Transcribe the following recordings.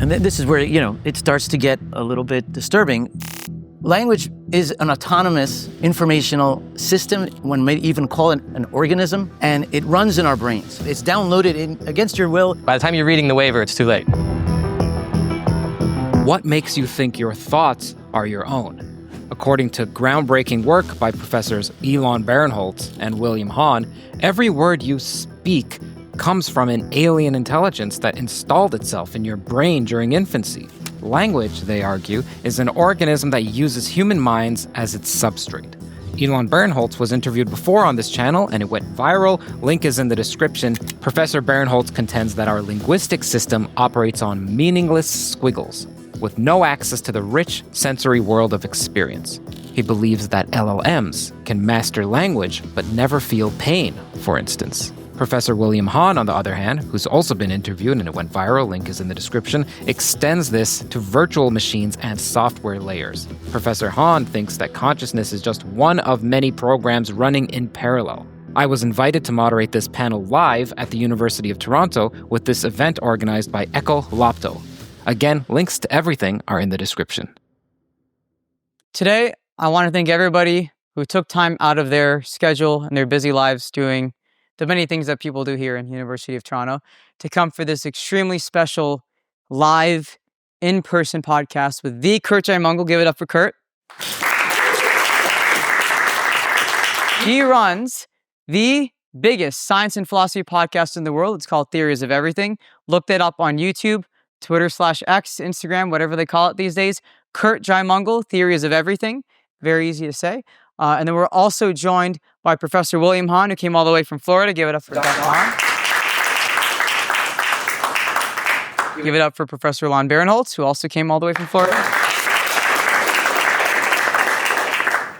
And this is where, it starts to get a little bit disturbing. Language is an autonomous informational system. One may even call it an organism, and it runs in our brains. It's downloaded against your will. By the time you're reading the waiver, it's too late. What makes you think your thoughts are your own? According to groundbreaking work by professors Elan Barenholtz and William Hahn, every word you speak comes from an alien intelligence that installed itself in your brain during infancy. Language, they argue, is an organism that uses human minds as its substrate. Elan Barenholtz was interviewed before on this channel, and it went viral. Link is in the description. Professor Barenholtz contends that our linguistic system operates on meaningless squiggles, with no access to the rich sensory world of experience. He believes that LLMs can master language but never feel pain, for instance. Professor William Hahn, on the other hand, who's also been interviewed and it went viral, link is in the description, extends this to virtual machines and software layers. Professor Hahn thinks that consciousness is just one of many programs running in parallel. I was invited to moderate this panel live at the University of Toronto with this event organized by Echo Lopto. Again, links to everything are in the description. Today, I want to thank everybody who took time out of their schedule and their busy lives doing the many things that people do here in University of Toronto to come for this extremely special live in-person podcast with the Curt Jaimungal. Give it up for Curt. He runs the biggest science and philosophy podcast in the world. It's called Theories of Everything. Look that up on YouTube, Twitter/X, Instagram, whatever they call it these days. Curt Jaimungal, Theories of Everything. Very easy to say. And then we're also joined by Professor William Hahn, who came all the way from Florida. Give it up for Dr. Hahn. Give it up for Professor Elan Barenholtz, who also came all the way from Florida.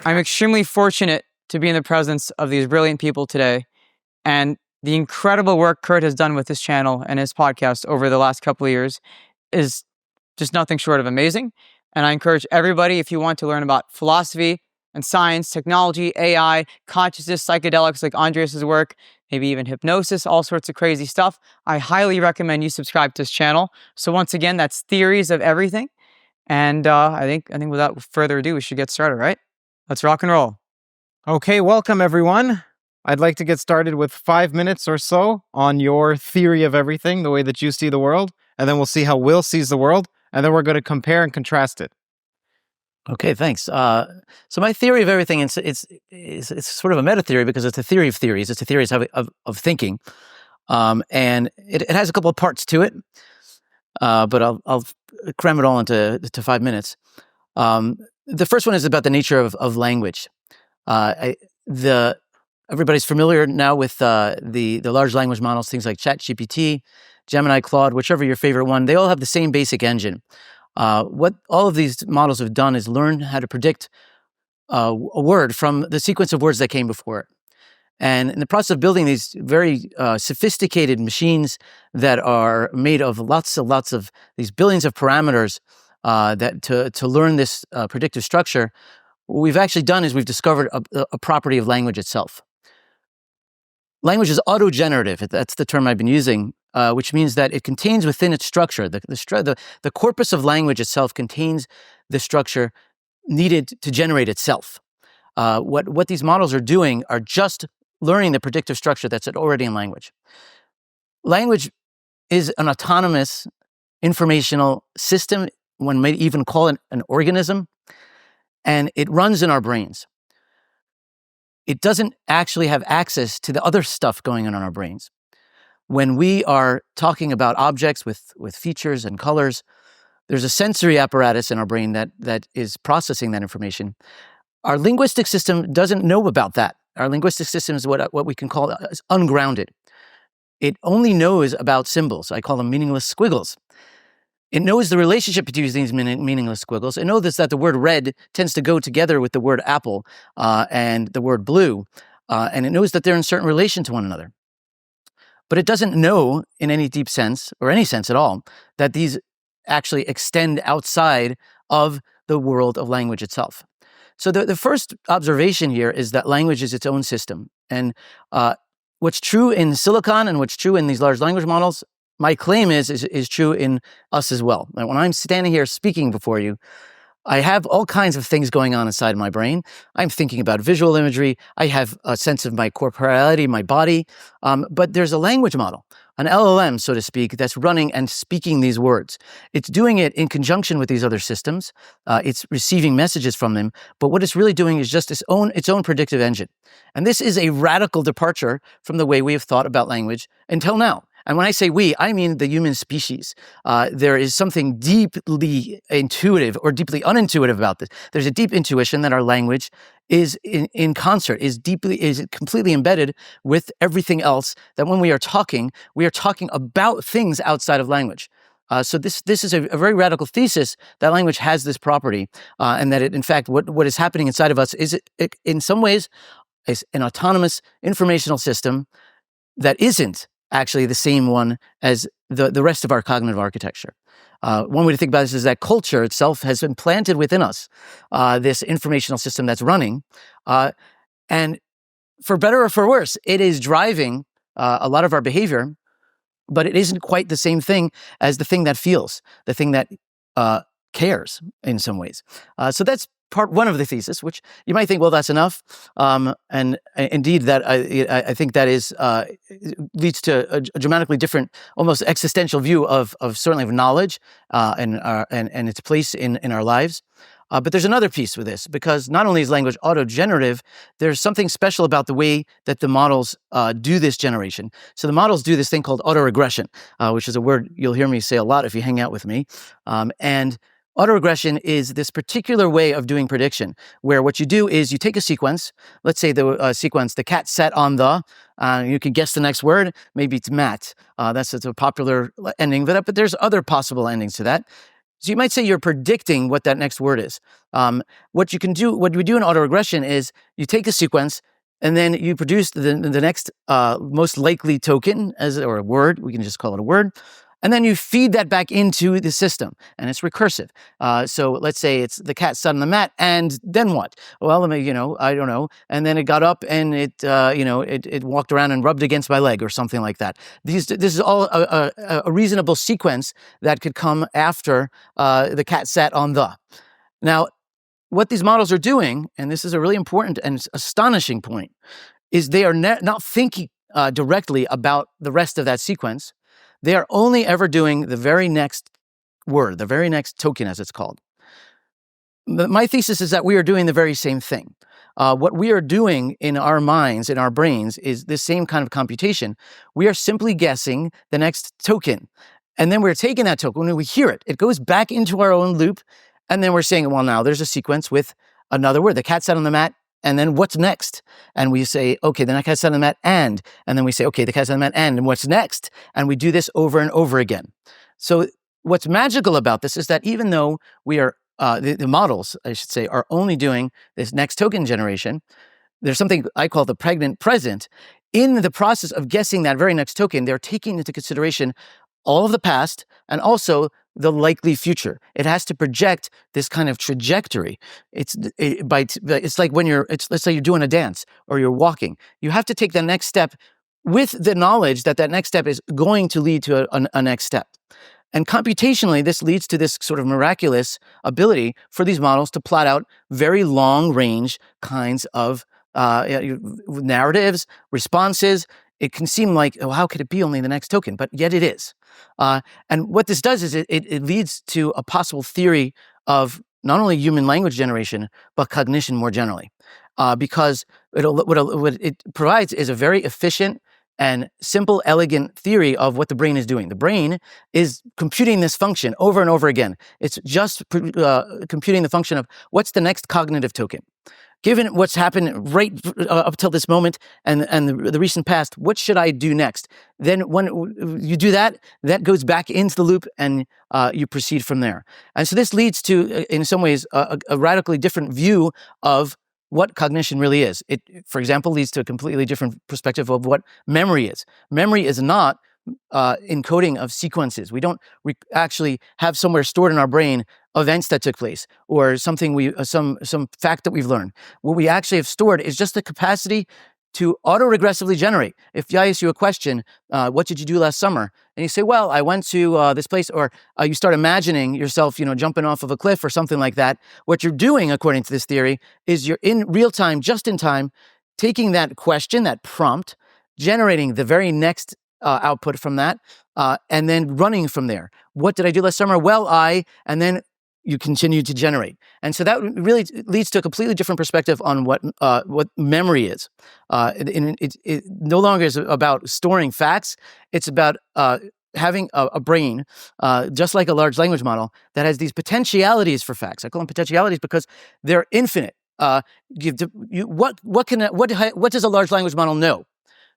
I'm extremely fortunate to be in the presence of these brilliant people today. And the incredible work Curt has done with this channel and his podcast over the last couple of years is just nothing short of amazing. And I encourage everybody, if you want to learn about philosophy and science, technology, AI, consciousness, psychedelics like Andreas's work, maybe even hypnosis, all sorts of crazy stuff, I highly recommend you subscribe to this channel. So once again, that's Theories of Everything. And I think without further ado, we should get started, right? Let's rock and roll. Okay, welcome everyone. I'd like to get started with 5 minutes or so on your theory of everything, the way that you see the world, and then we'll see how Will sees the world, and then we're going to compare and contrast it. Okay, thanks. So my theory of everything, it's sort of a meta theory because it's a theory of theories. It's a theory of thinking, and it has a couple of parts to it. But I'll cram it all into 5 minutes. The first one is about the nature of language. Everybody's familiar now with the large language models, things like ChatGPT, Gemini, Claude, whichever your favorite one. They all have the same basic engine. What all of these models have done is learn how to predict a word from the sequence of words that came before it. And in the process of building these very sophisticated machines that are made of lots of these billions of parameters that to learn this predictive structure, what we've actually done is we've discovered a property of language itself. Language is autogenerative. That's the term I've been using, which means that it contains within its structure, the corpus of language itself contains the structure needed to generate itself. What these models are doing are just learning the predictive structure that's already in language. Language is an autonomous informational system. One might even call it an organism, and it runs in our brains. It doesn't actually have access to the other stuff going on in our brains. When we are talking about objects with features and colors, there's a sensory apparatus in our brain that is processing that information. Our linguistic system doesn't know about that. Our linguistic system is what we can call ungrounded. It only knows about symbols. I call them meaningless squiggles. It knows the relationship between these meaningless squiggles. It knows that the word red tends to go together with the word apple and the word blue. And it knows that they're in certain relation to one another. But it doesn't know in any deep sense, or any sense at all, that these actually extend outside of the world of language itself. So the first observation here is that language is its own system. And what's true in silicon and what's true in these large language models my claim is true in us as well. And when I'm standing here speaking before you, I have all kinds of things going on inside my brain. I'm thinking about visual imagery. I have a sense of my corporeality, my body. But there's a language model, an LLM, so to speak, that's running and speaking these words. It's doing it in conjunction with these other systems. It's receiving messages from them. But what it's really doing is just its own predictive engine. And this is a radical departure from the way we have thought about language until now. And when I say we, I mean the human species. There is something deeply intuitive or deeply unintuitive about this. There's a deep intuition that our language is in concert, is completely embedded with everything else, that when we are talking about things outside of language. So this is a very radical thesis that language has this property, and that it, in fact, what is happening inside of us is it in some ways is an autonomous informational system that isn't actually the same one as the rest of our cognitive architecture. One way to think about this is that culture itself has implanted within us this informational system that's running. And for better or for worse, it is driving a lot of our behavior, but it isn't quite the same thing as the thing that feels, the thing that cares in some ways. So that's part one of the thesis, which you might think, well, that's enough. And indeed, that I think that is leads to a dramatically different, almost existential view of certainly of knowledge and its place in our lives. But there's another piece with this, because not only is language autogenerative, there's something special about the way that the models do this generation. So the models do this thing called autoregression, which is a word you'll hear me say a lot if you hang out with me. And autoregression is this particular way of doing prediction, where what you do is you take a sequence, let's say the sequence, the cat sat on the, you can guess the next word, maybe it's Matt. That's a popular ending, but there's other possible endings to that. So you might say you're predicting what that next word is. What we do in autoregression is you take a sequence and then you produce the next most likely token or a word, we can just call it a word. And then you feed that back into the system, and it's recursive. So let's say it's the cat sat on the mat, and then what? Well, I don't know. And then it got up and it walked around and rubbed against my leg or something like that. This is all a reasonable sequence that could come after the cat sat on the. Now, what these models are doing, and this is a really important and astonishing point, is they are not thinking directly about the rest of that sequence. They are only ever doing the very next word, the very next token, as it's called. My thesis is that we are doing the very same thing. What we are doing in our minds, in our brains, is the same kind of computation. We are simply guessing the next token. And then we're taking that token, when we hear it, it goes back into our own loop. And then we're saying, well, now there's a sequence with another word. The cat sat on the mat. And then what's next? And we say, okay, then the cat sat on the mat and then we say, okay, the cat sat on the mat and what's next? And we do this over and over again. So what's magical about this is that even though we are, the models, I should say, are only doing this next token generation, there's something I call the pregnant present. In the process of guessing that very next token, they're taking into consideration all of the past and also the likely future. It has to project this kind of trajectory. It's like let's say you're doing a dance or you're walking. You have to take the next step with the knowledge that next step is going to lead to a next step. And computationally, this leads to this sort of miraculous ability for these models to plot out very long range kinds of narratives, responses. It can seem like, oh, how could it be only the next token? But yet it is. And what this does is it leads to a possible theory of not only human language generation, but cognition more generally. Because what it provides is a very efficient and simple, elegant theory of what the brain is doing. The brain is computing this function over and over again. It's just computing the function of what's the next cognitive token. Given what's happened right up till this moment and the recent past, what should I do next? Then when you do that, that goes back into the loop and you proceed from there. And so this leads to, in some ways, a radically different view of what cognition really is. It, for example, leads to a completely different perspective of what memory is. Memory is not encoding of sequences. We don't actually have somewhere stored in our brain events that took place or something some fact that we've learned. What we actually have stored is just the capacity to autoregressively generate. If I ask you a question, what did you do last summer? And you say, well, I went to this place, or you start imagining yourself, jumping off of a cliff or something like that. What you're doing, according to this theory, is you're in real time, just in time, taking that question, that prompt, generating the very next output from that, and then running from there. What did I do last summer? Well, and then you continue to generate. And so that really leads to a completely different perspective on what memory is. It no longer is about storing facts. It's about having a brain, just like a large language model, that has these potentialities for facts. I call them potentialities because they're infinite. What does a large language model know?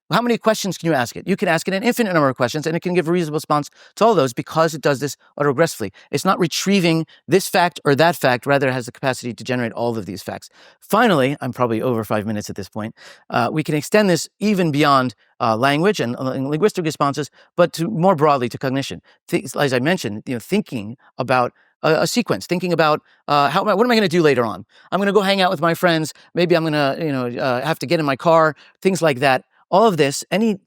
How many questions can you ask it? You can ask it an infinite number of questions, and it can give a reasonable response to all those because it does this autoregressively. It's not retrieving this fact or that fact. Rather, it has the capacity to generate all of these facts. Finally, I'm probably over 5 minutes at this point, we can extend this even beyond language and linguistic responses, but to more broadly to cognition. As I mentioned, thinking about a sequence, thinking about what am I going to do later on? I'm going to go hang out with my friends. Maybe I'm going to have to get in my car. Things like that. All of this, any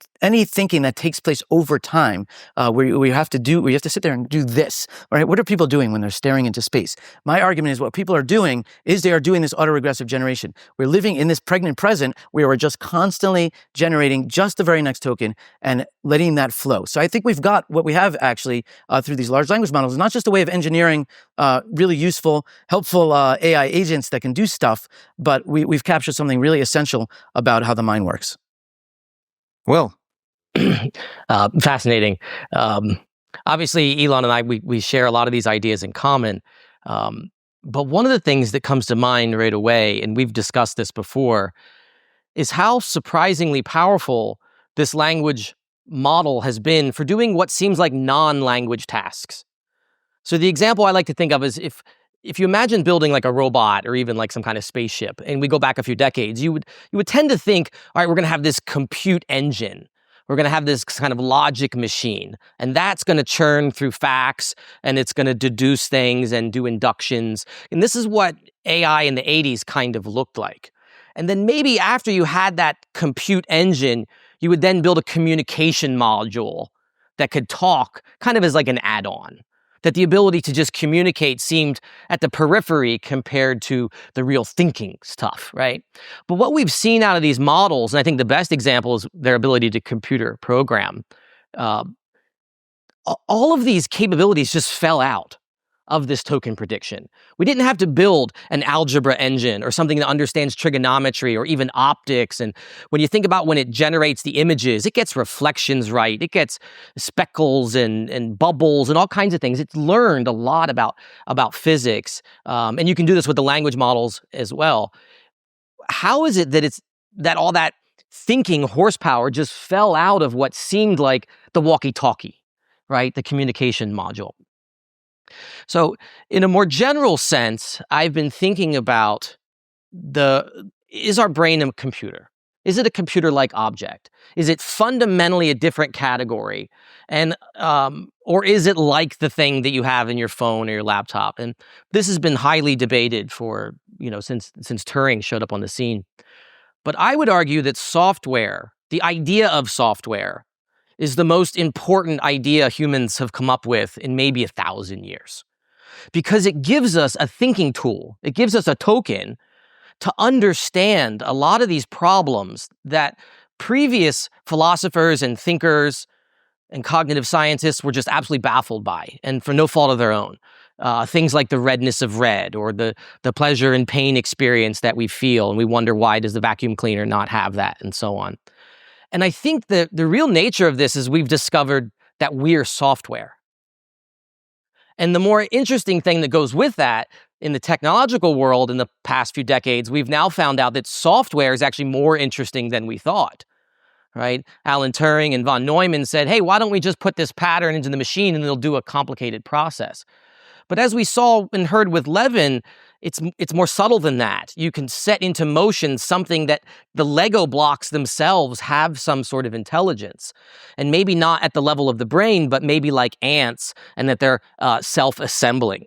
thinking that takes place over time, where you have to sit there and do this. Right? What are people doing when they're staring into space? My argument is what people are doing is they are doing this autoregressive generation. We're living in this pregnant present where we're just constantly generating just the very next token and letting that flow. So I think we've got what we have actually through these large language models, not just a way of engineering really useful, helpful AI agents that can do stuff, but we've captured something really essential about how the mind works. Will. Fascinating. Obviously, Elan and I, we share a lot of these ideas in common. But one of the things that comes to mind right away, and we've discussed this before, is how surprisingly powerful this language model has been for doing what seems like non-language tasks. So the example I like to think of is if you imagine building like a robot or even like some kind of spaceship, and we go back a few decades, you would tend to think, all right, we're going to have this compute engine. We're going to have this kind of logic machine, and that's going to churn through facts, and it's going to deduce things and do inductions. And this is what AI in the 80s kind of looked like. And then maybe after you had that compute engine, you would then build a communication module that could talk kind of as like an add-on. That the ability to just communicate seemed at the periphery compared to the real thinking stuff, right? But what we've seen out of these models, and I think the best example is their ability to computer program, all of these capabilities just fell out of this token prediction. We didn't have to build an algebra engine or something that understands trigonometry or even optics. And when you think about when it generates the images, it gets reflections right. It gets speckles and bubbles and all kinds of things. It's learned a lot about physics. And you can do this with the language models as well. How is it that all that thinking horsepower just fell out of what seemed like the walkie-talkie, right? The communication module. So in a more general sense, I've been thinking about is our brain a computer? Is it a computer-like object? Is it fundamentally a different category? And or is it like the thing that you have in your phone or your laptop? And this has been highly debated for, since Turing showed up on the scene. But I would argue that software, the idea of software, is the most important idea humans have come up with in maybe 1,000 years. Because it gives us a thinking tool. It gives us a token to understand a lot of these problems that previous philosophers and thinkers and cognitive scientists were just absolutely baffled by, and for no fault of their own. Things like the redness of red, or the pleasure and pain experience that we feel, and we wonder why does the vacuum cleaner not have that, and so on. And I think that the real nature of this is we've discovered that we're software. And the more interesting thing that goes with that in the technological world in the past few decades, we've now found out that software is actually more interesting than we thought, right? Alan Turing and von Neumann said, hey, why don't we just put this pattern into the machine and it'll do a complicated process? But as we saw and heard with Levin, it's more subtle than that. You can set into motion something that the Lego blocks themselves have some sort of intelligence. And maybe not at the level of the brain, but maybe like ants, and that they're self-assembling.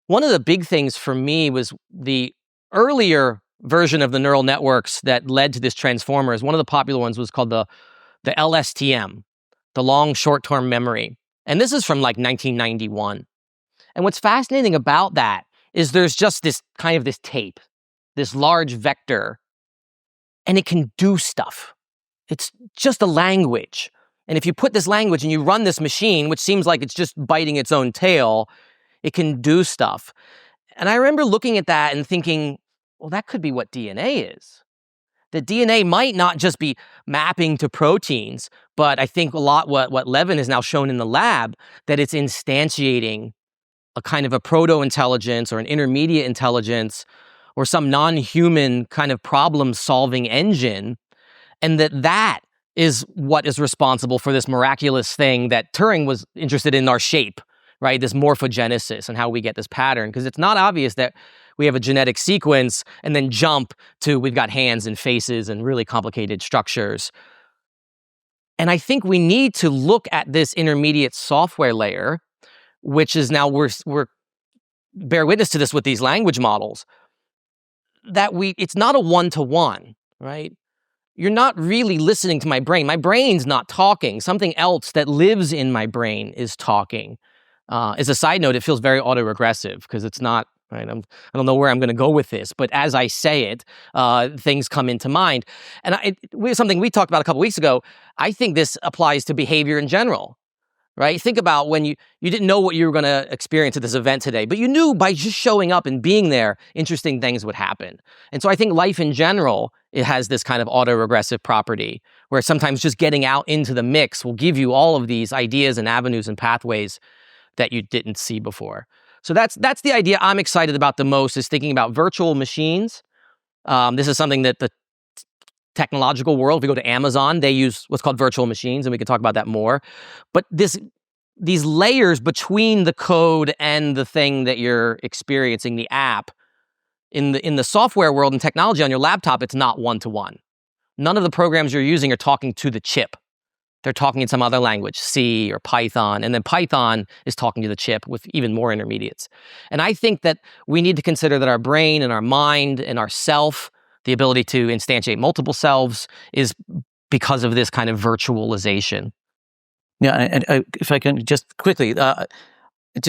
One of the big things for me was the earlier version of the neural networks that led to this transformers, one of the popular ones was called the LSTM, the long short-term memory. And this is from like 1991. And what's fascinating about that is there's just this kind of this tape, this large vector, and it can do stuff. It's just a language. And if you put this language and you run this machine, which seems like it's just biting its own tail, it can do stuff. And I remember looking at that and thinking, well, that could be what DNA is. The DNA might not just be mapping to proteins, but I think a lot what Levin has now shown in the lab, that it's instantiating a kind of a proto-intelligence or an intermediate intelligence or some non-human kind of problem-solving engine, and that is what is responsible for this miraculous thing that Turing was interested in, our shape, right? This morphogenesis and how we get this pattern, because it's not obvious that we have a genetic sequence and then jump to we've got hands and faces and really complicated structures. And I think we need to look at this intermediate software layer, which is now we're bear witness to this with these language models, that it's not a one-to-one, right? You're not really listening to my brain. My brain's not talking. Something else that lives in my brain is talking. As a side note, it feels very autoregressive because it's not, right? I don't know where I'm going to go with this, but as I say it, things come into mind. And something we talked about a couple weeks ago, I think this applies to behavior in general, right? Think about when you didn't know what you were going to experience at this event today, but you knew by just showing up and being there, interesting things would happen. And so I think life in general, it has this kind of autoregressive property where sometimes just getting out into the mix will give you all of these ideas and avenues and pathways that you didn't see before. So that's the idea I'm excited about the most, is thinking about virtual machines. This is something that the technological world, if we go to Amazon, they use what's called virtual machines, and we can talk about that more. But these layers between the code and the thing that you're experiencing, the app, in the software world and technology on your laptop, it's not one-to-one. None of the programs you're using are talking to the chip. They're talking in some other language, C or Python, and then Python is talking to the chip with even more intermediates. And I think that we need to consider that our brain and our mind and our self, the ability to instantiate multiple selves, is because of this kind of virtualization. Yeah, and if I can just quickly, to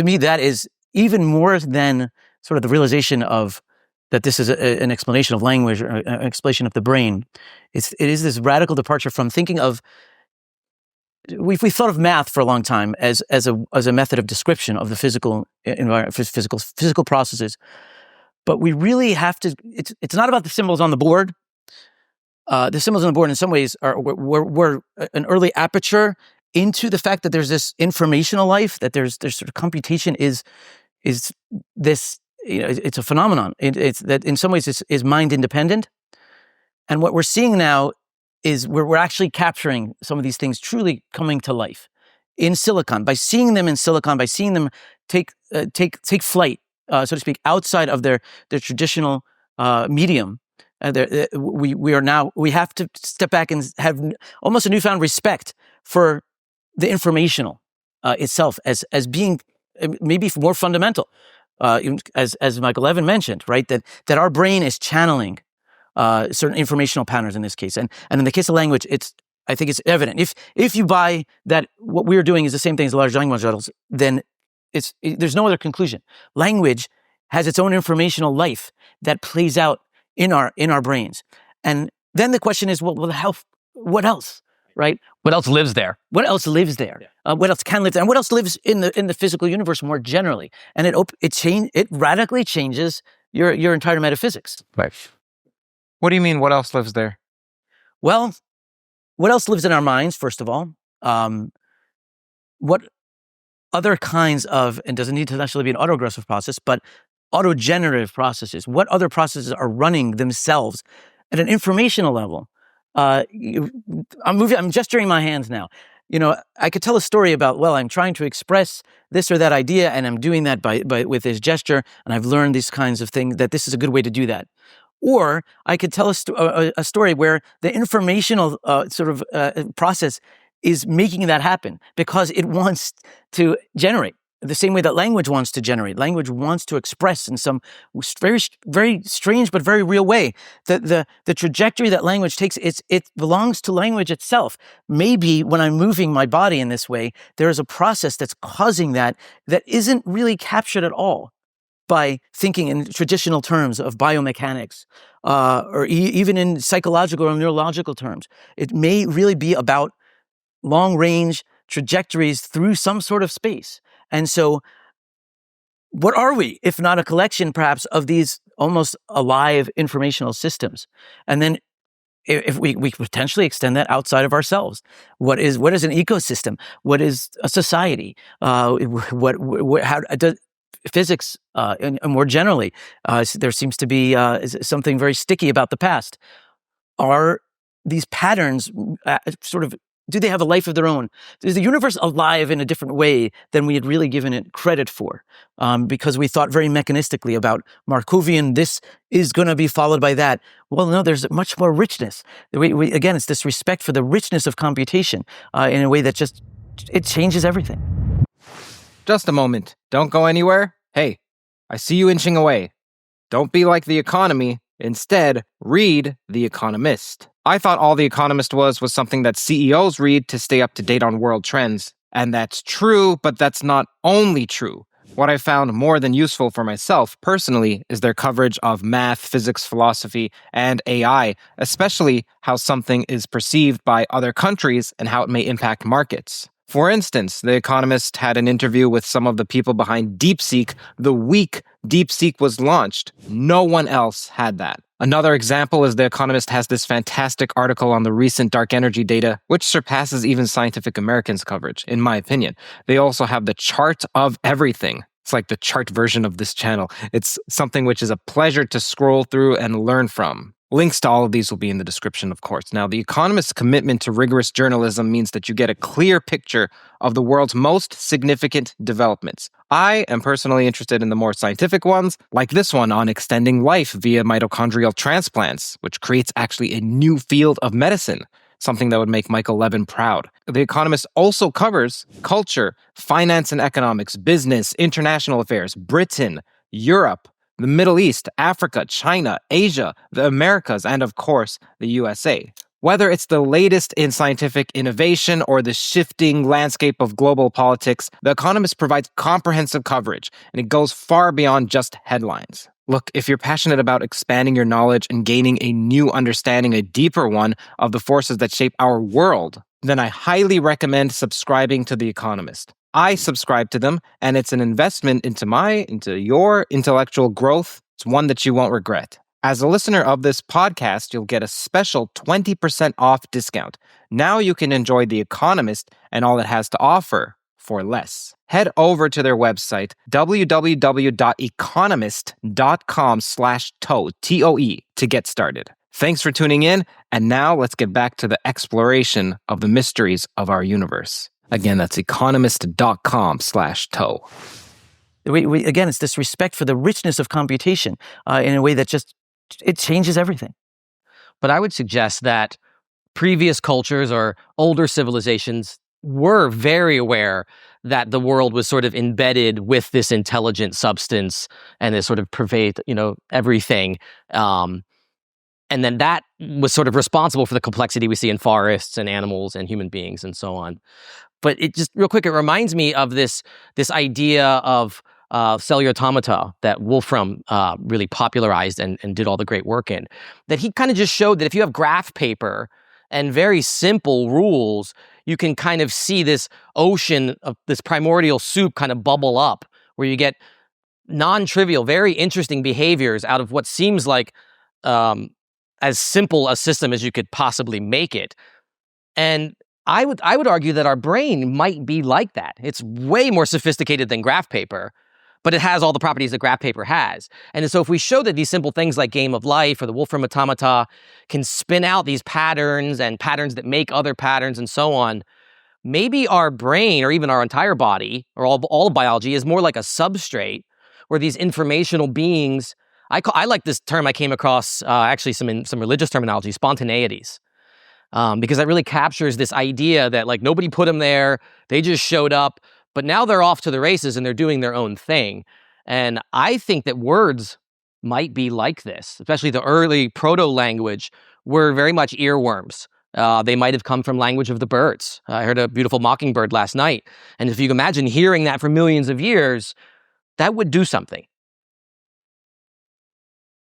me, that is even more than sort of the realization of that this is an explanation of language or an explanation of the brain. It is this radical departure from thinking of, we've thought of math for a long time as a method of description of the physical environment, physical processes. But we really have to. It's not about the symbols on the board. The symbols on the board, in some ways, were an early aperture into the fact that there's this informational life, that there's sort of computation is this. It's a phenomenon. It's that in some ways is mind independent, and what we're seeing now is we're actually capturing some of these things truly coming to life in silicon, by seeing them in silicon, by seeing them take flight, so to speak, outside of their traditional medium. We have to step back and have almost a newfound respect for the informational itself as being maybe more fundamental, as Michael Levin mentioned, right? That our brain is channeling certain informational patterns in this case, and in the case of language, I think it's evident. If you buy that what we're doing is the same thing as the large language models, then there's no other conclusion. Language has its own informational life that plays out in our brains, and then the question is, well, what else, right? What else lives there? What else lives there? Yeah. What else can live there? And what else lives in the physical universe more generally? And it radically changes your entire metaphysics. Right. What do you mean, what else lives there? Well, what else lives in our minds, first of all? What other kinds of, and doesn't need to necessarily be an autoregressive process, but autogenerative processes, what other processes are running themselves at an informational level? I'm gesturing my hands now. I could tell a story about, well, I'm trying to express this or that idea, and I'm doing that by with this gesture, and I've learned these kinds of things, that this is a good way to do that. Or I could tell a story where the informational process is making that happen because it wants to generate the same way that language wants to generate. Language wants to express in some very, very strange but very real way. The trajectory that language takes, it belongs to language itself. Maybe when I'm moving my body in this way, there is a process that's causing that isn't really captured at all by thinking in traditional terms of biomechanics, or even in psychological or neurological terms. It may really be about long-range trajectories through some sort of space. And so what are we, if not a collection, perhaps, of these almost alive informational systems? And then if we potentially extend that outside of ourselves, what is an ecosystem? What is a society? How does physics, and more generally, there seems to be something very sticky about the past. Are these patterns do they have a life of their own? Is the universe alive in a different way than we had really given it credit for? Because we thought very mechanistically about Markovian, this is going to be followed by that. Well, no, there's much more richness. Again, it's this respect for the richness of computation in a way that it changes everything. Just a moment. Don't go anywhere. Hey, I see you inching away. Don't be like The Economy. Instead, read The Economist. I thought all The Economist was something that CEOs read to stay up to date on world trends. And that's true, but that's not only true. What I found more than useful for myself personally is their coverage of math, physics, philosophy, and AI, especially how something is perceived by other countries and how it may impact markets. For instance, The Economist had an interview with some of the people behind DeepSeek the week DeepSeek was launched. No one else had that. Another example is The Economist has this fantastic article on the recent dark energy data, which surpasses even Scientific American's coverage, in my opinion. They also have the chart of everything. It's like the chart version of this channel. It's something which is a pleasure to scroll through and learn from. Links to all of these will be in the description, of course. Now, The Economist's commitment to rigorous journalism means that you get a clear picture of the world's most significant developments. I am personally interested in the more scientific ones, like this one on extending life via mitochondrial transplants, which creates actually a new field of medicine, something that would make Michael Levin proud. The Economist also covers culture, finance and economics, business, international affairs, Britain, Europe, the Middle East, Africa, China, Asia, the Americas, and of course, the USA. Whether it's the latest in scientific innovation or the shifting landscape of global politics, The Economist provides comprehensive coverage, and it goes far beyond just headlines. Look, if you're passionate about expanding your knowledge and gaining a new understanding, a deeper one, of the forces that shape our world, then I highly recommend subscribing to The Economist. I subscribe to them, and it's an investment into your intellectual growth. It's one that you won't regret. As a listener of this podcast, you'll get a special 20% off discount. Now you can enjoy The Economist and all it has to offer for less. Head over to their website, www.economist.com/toe, TOE, to get started. Thanks for tuning in, and now let's get back to the exploration of the mysteries of our universe. Again, that's economist.com/toe. Again, it's this respect for the richness of computation in a way that it changes everything. But I would suggest that previous cultures or older civilizations were very aware that the world was sort of embedded with this intelligent substance and this sort of pervade, everything. And then that was sort of responsible for the complexity we see in forests and animals and human beings and so on. But it just, real quick, it reminds me of this idea of cellular automata that Wolfram really popularized and did all the great work in. That he kind of just showed that if you have graph paper and very simple rules, you can kind of see this ocean of this primordial soup kind of bubble up, where you get non-trivial, very interesting behaviors out of what seems like as simple a system as you could possibly make it. And I would argue that our brain might be like that. It's way more sophisticated than graph paper, but it has all the properties that graph paper has. And so if we show that these simple things like game of life or the Wolfram automata can spin out these patterns and patterns that make other patterns and so on, maybe our brain or even our entire body or all biology is more like a substrate where these informational beings, I like this term I came across actually some religious terminology, spontaneities. Because that really captures this idea that like nobody put them there, they just showed up, But now they're off to the races and they're doing their own thing. And I think that words might be like this, especially the early proto-language were very much earworms. They might have come from language of the birds. I heard a beautiful mockingbird last night. And if you can imagine hearing that for millions of years, that would do something.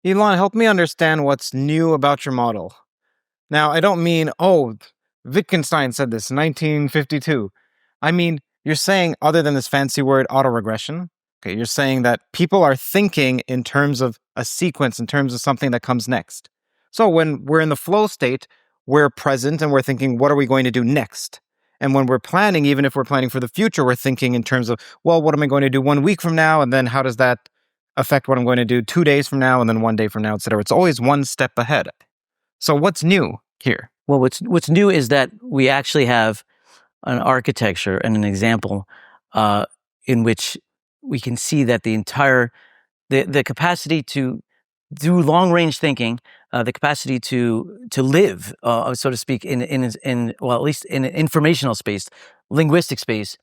Elan, help me understand what's new about your model. Now, I don't mean, Wittgenstein said this, 1952. I mean, you're saying, other than this fancy word, autoregression, okay, you're saying that people are thinking in terms of a sequence, in terms of something that comes next. So when we're in the flow state, we're present and we're thinking, what are we going to do next? And when we're planning, even if we're planning for the future, we're thinking in terms of, well, what am I going to do 1 week from now? And then how does that affect what I'm going to do 2 days from now and then 1 day from now, et cetera? It's always one step ahead. So what's new here? Well, what's new is that we actually have an architecture and an example in which we can see that the entire the capacity to do long range thinking, the capacity to live, so to speak, in well, at least in an informational space, linguistic space,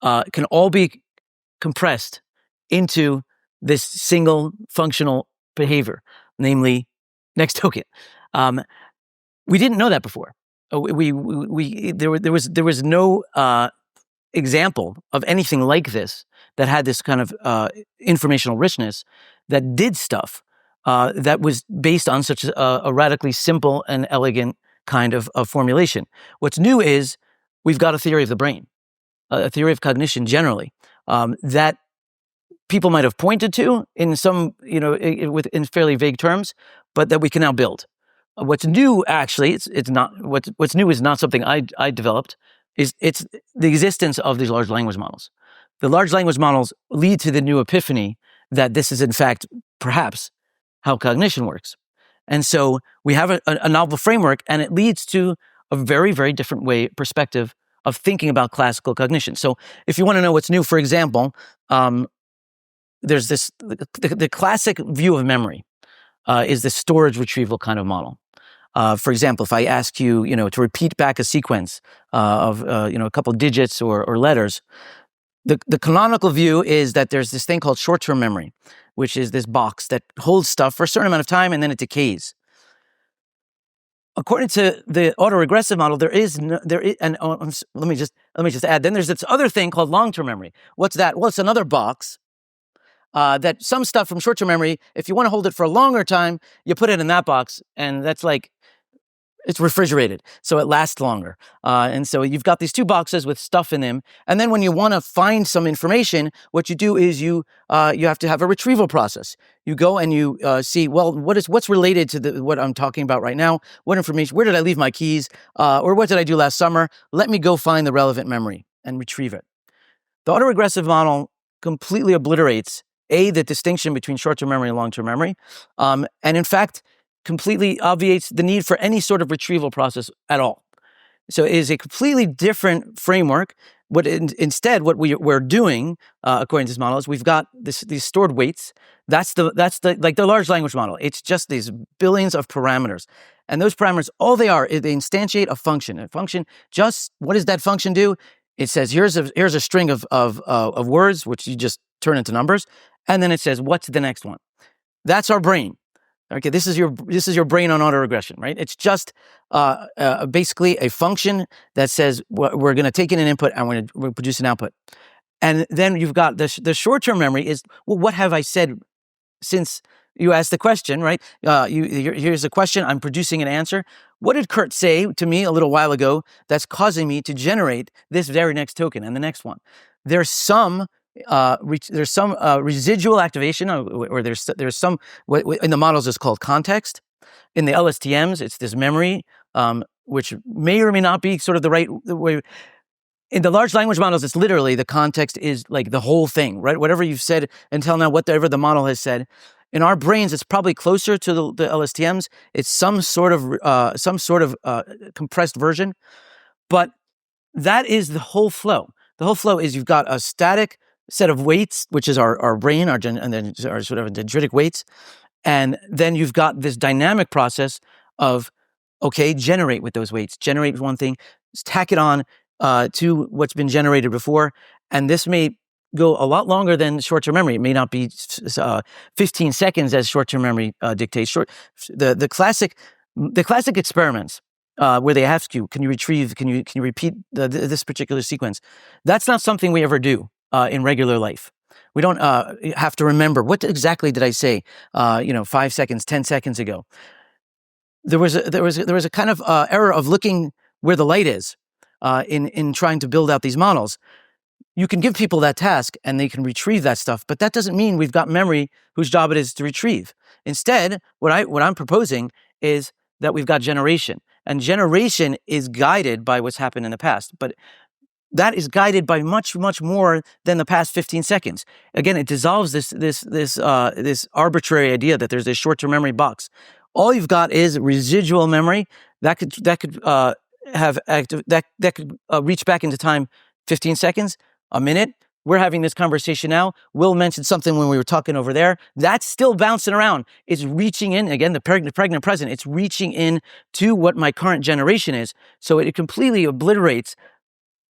can all be compressed into this single functional behavior, namely next token. We didn't know that before. There was no example of anything like this that had this kind of informational richness that did stuff that was based on such a radically simple and elegant kind of formulation. What's new is we've got a theory of the brain, a theory of cognition generally, that people might have pointed to in some, in fairly vague terms, but that we can now build. What's new, actually, it's not what's new is not something I developed. It's the existence of these large language models. The large language models lead to the new epiphany that this is in fact perhaps how cognition works. And so we have a novel framework, and it leads to a very, very different perspective of thinking about classical cognition. So if you want to know what's new, for example, there's the classic view of memory is the storage retrieval kind of model. For example, if I ask you, to repeat back a sequence of, a couple digits or letters, the canonical view is that there's this thing called short-term memory, which is this box that holds stuff for a certain amount of time and then it decays. According to the autoregressive model, let me just add. Then there's this other thing called long-term memory. What's that? Well, it's another box. That some stuff from short-term memory, if you want to hold it for a longer time, you put it in that box, and that's like, it's refrigerated, so it lasts longer. And so you've got these two boxes with stuff in them, and then when you want to find some information, what you do is you have to have a retrieval process. You go and you see, well, what's related to what I'm talking about right now? What information? Where did I leave my keys? Or what did I do last summer? Let me go find the relevant memory and retrieve it. The autoregressive model completely obliterates the distinction between short-term memory and long-term memory, and in fact, completely obviates the need for any sort of retrieval process at all. So it is a completely different framework. Instead, what we're doing, according to this model, is we've got these stored weights. That's the large language model. It's just these billions of parameters, and those parameters, all they are, is they instantiate a function. A function, just what does that function do? It says here's a string of words which you just turn into numbers. And then it says, what's the next one? That's our brain. Okay, this is your brain on autoregression, right? It's just basically a function that says we're going to take in an input and we're going to produce an output. And then you've got the short-term memory is, well, what have I said since you asked the question, right? Here's a question, I'm producing an answer. What did Curt say to me a little while ago that's causing me to generate this very next token and the next one? There's some residual activation, or there's some, in the models it's called context. In the LSTMs, it's this memory, which may or may not be sort of the right way. In the large language models, it's literally the context is like the whole thing, right? Whatever you've said until now, whatever the model has said. In our brains, it's probably closer to the LSTMs. It's some sort of compressed version, but that is the whole flow. The whole flow is you've got a static set of weights, which is our brain, and then our sort of dendritic weights. And then you've got this dynamic process of, okay, generate with those weights, generate one thing, tack it on to what's been generated before. And this may go a lot longer than short-term memory. It may not be 15 seconds as short-term memory dictates. The classic experiments where they ask you, can you repeat this particular sequence? That's not something we ever do in regular life. We don't have to remember what exactly did I say 5 seconds, 10 seconds ago. There was a kind of error of looking where the light is in trying to build out these models. You can give people that task and they can retrieve that stuff, but that doesn't mean we've got memory whose job it is to retrieve. Instead, what I'm proposing is that we've got generation, and generation is guided by what's happened in the past, but that is guided by much, much more than the past 15 seconds. Again, it dissolves this arbitrary idea that there's this short-term memory box. All you've got is residual memory that could reach back into time 15 seconds, a minute. We're having this conversation now. Will mentioned something when we were talking over there. That's still bouncing around. It's reaching in, again, the pregnant present. It's reaching in to what my current generation is. So it completely obliterates,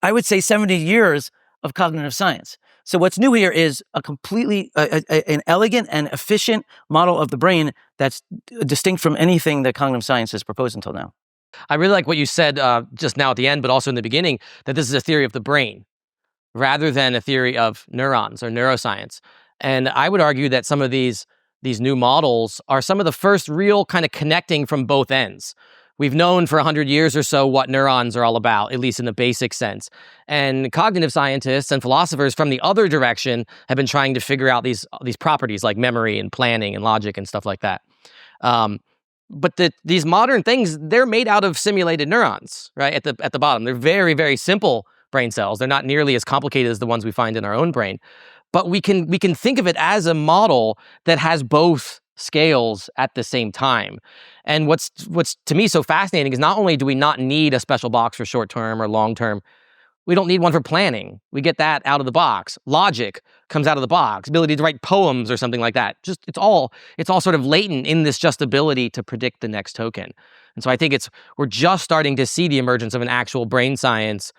I would say, 70 years of cognitive science. So what's new here is a completely, an elegant and efficient model of the brain that's distinct from anything that cognitive science has proposed until now. I really like what you said just now at the end, but also in the beginning, that this is a theory of the brain rather than a theory of neurons or neuroscience. And I would argue that some of these new models are some of the first real kind of connecting from both ends. We've known for 100 years or so what neurons are all about, at least in the basic sense. And cognitive scientists and philosophers from the other direction have been trying to figure out these properties like memory and planning and logic and stuff like that. But these modern things, they're made out of simulated neurons, right? At the bottom, they're very, very simple brain cells. They're not nearly as complicated as the ones we find in our own brain. But we can think of it as a model that has both scales at the same time. And what's to me so fascinating is not only do we not need a special box for short-term or long-term, we don't need one for planning. We get that out of the box. Logic comes out of the box. Ability to write poems or something like that. Just it's all sort of latent in this just ability to predict the next token. And so I think we're just starting to see the emergence of an actual brain science.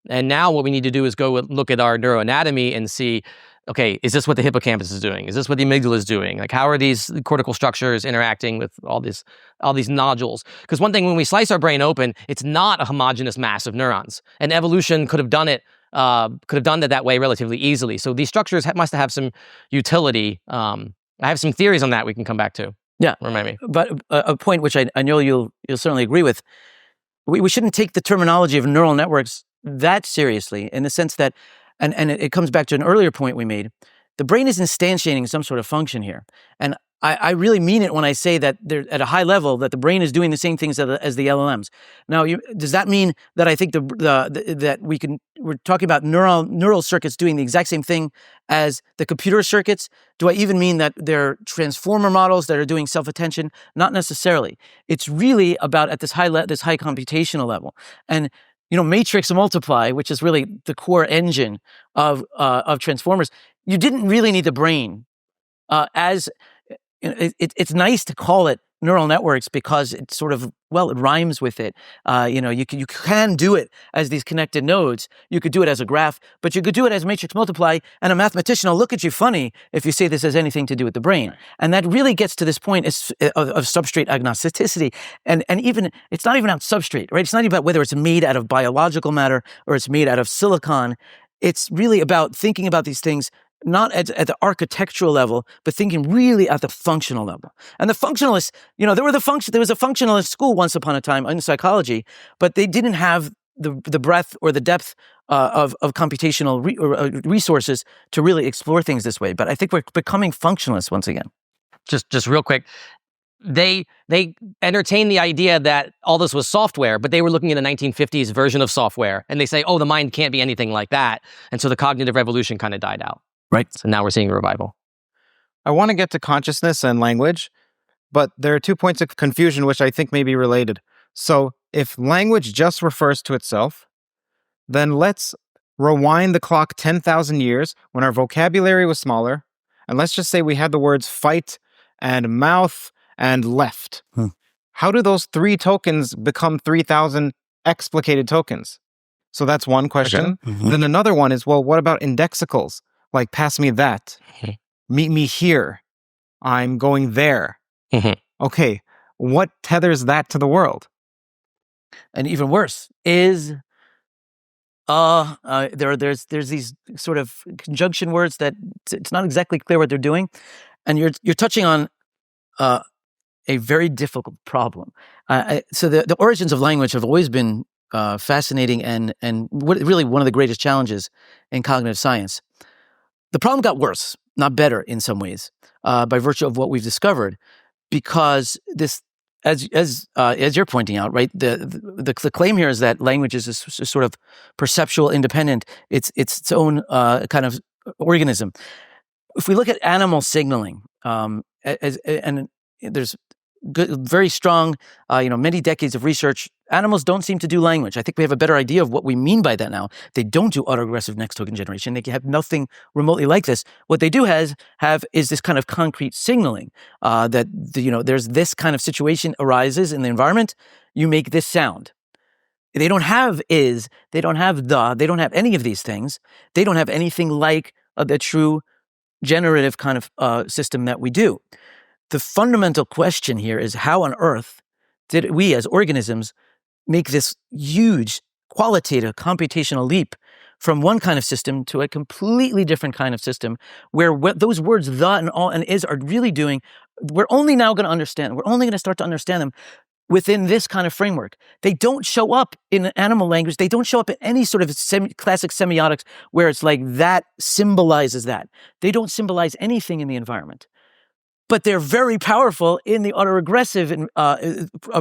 And now what we need to do is go look at our neuroanatomy and see, okay, is this what the hippocampus is doing? Is this what the amygdala is doing? Like, how are these cortical structures interacting with all these nodules? Because one thing, when we slice our brain open, it's not a homogeneous mass of neurons. And evolution could have done it that way relatively easily. So these structures must have some utility. I have some theories on that we can come back to. Yeah, remind me. But a point which I know you'll certainly agree with. We shouldn't take the terminology of neural networks that seriously, in the sense that, and it comes back to an earlier point we made, the brain is instantiating some sort of function here. And I really mean it when I say that they're at a high level, that the brain is doing the same things as the LLMs. Now, does that mean that I think that we're talking about neural circuits doing the exact same thing as the computer circuits? Do I even mean that they're transformer models that are doing self-attention? Not necessarily. It's really about at this high computational level. And matrix multiply, which is really the core engine of transformers, you didn't really need the brain. It's nice to call it neural networks because it's sort of, it rhymes with it. You can do it as these connected nodes. You could do it as a graph, but you could do it as matrix multiply, and a mathematician will look at you funny if you say this has anything to do with the brain. And that really gets to this point of substrate agnosticity. And even, it's not even about substrate, right? It's not even about whether it's made out of biological matter or it's made out of silicon. It's really about thinking about these things not at the architectural level, but thinking really at the functional level. And the functionalists, there was a functionalist school once upon a time in psychology, but they didn't have the breadth or the depth of computational resources to really explore things this way. But I think we're becoming functionalists once again. Just real quick. They entertain the idea that all this was software, but they were looking at a 1950s version of software, and they say, oh, the mind can't be anything like that. And so the cognitive revolution kind of died out. Right. So now we're seeing a revival. I want to get to consciousness and language, but there are 2 points of confusion which I think may be related. So if language just refers to itself, then let's rewind the clock 10,000 years when our vocabulary was smaller, and let's just say we had the words fight and mouth and left. How do those 3 tokens become 3,000 explicated tokens? So that's one question. Then another one is, well, what about indexicals? Like, pass me that. Meet me here. I'm going there. Okay, what tethers that to the world? And even worse is there's these sort of conjunction words that it's not exactly clear what they're doing, and you're touching on a very difficult problem. So the origins of language have always been fascinating and really one of the greatest challenges in cognitive science. The problem got worse, not better in some ways, by virtue of what we've discovered, because this, as you're pointing out, right? The claim here is that language is a sort of perceptual, independent. It's its own kind of organism. If we look at animal signaling, and there's very strong, many decades of research. Animals don't seem to do language. I think we have a better idea of what we mean by that now. They don't do autoregressive next token generation. They have nothing remotely like this. What they do have is this kind of concrete signaling that there's this kind of situation arises in the environment. You make this sound. They don't have is. They don't have the. They don't have any of these things. They don't have anything like the true generative kind of system that we do. The fundamental question here is how on earth did we as organisms make this huge qualitative computational leap from one kind of system to a completely different kind of system where what those words the and all and is are really doing, we're only now going to understand, we're only going to start to understand them within this kind of framework. They don't show up in animal language. They don't show up in any sort of classic semiotics where it's like that symbolizes that. They don't symbolize anything in the environment. But they're very powerful in the autoregressive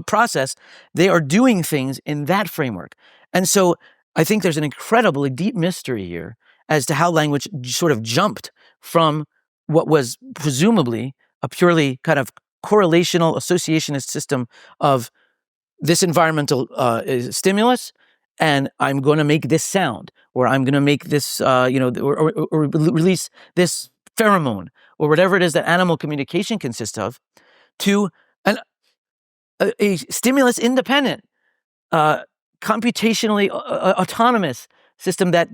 process. They are doing things in that framework. And so I think there's an incredibly deep mystery here as to how language sort of jumped from what was presumably a purely kind of correlational associationist system of this environmental stimulus, and I'm going to make this sound, or I'm going to make this, or release this pheromone, or whatever it is that animal communication consists of, to a stimulus independent, computationally autonomous system that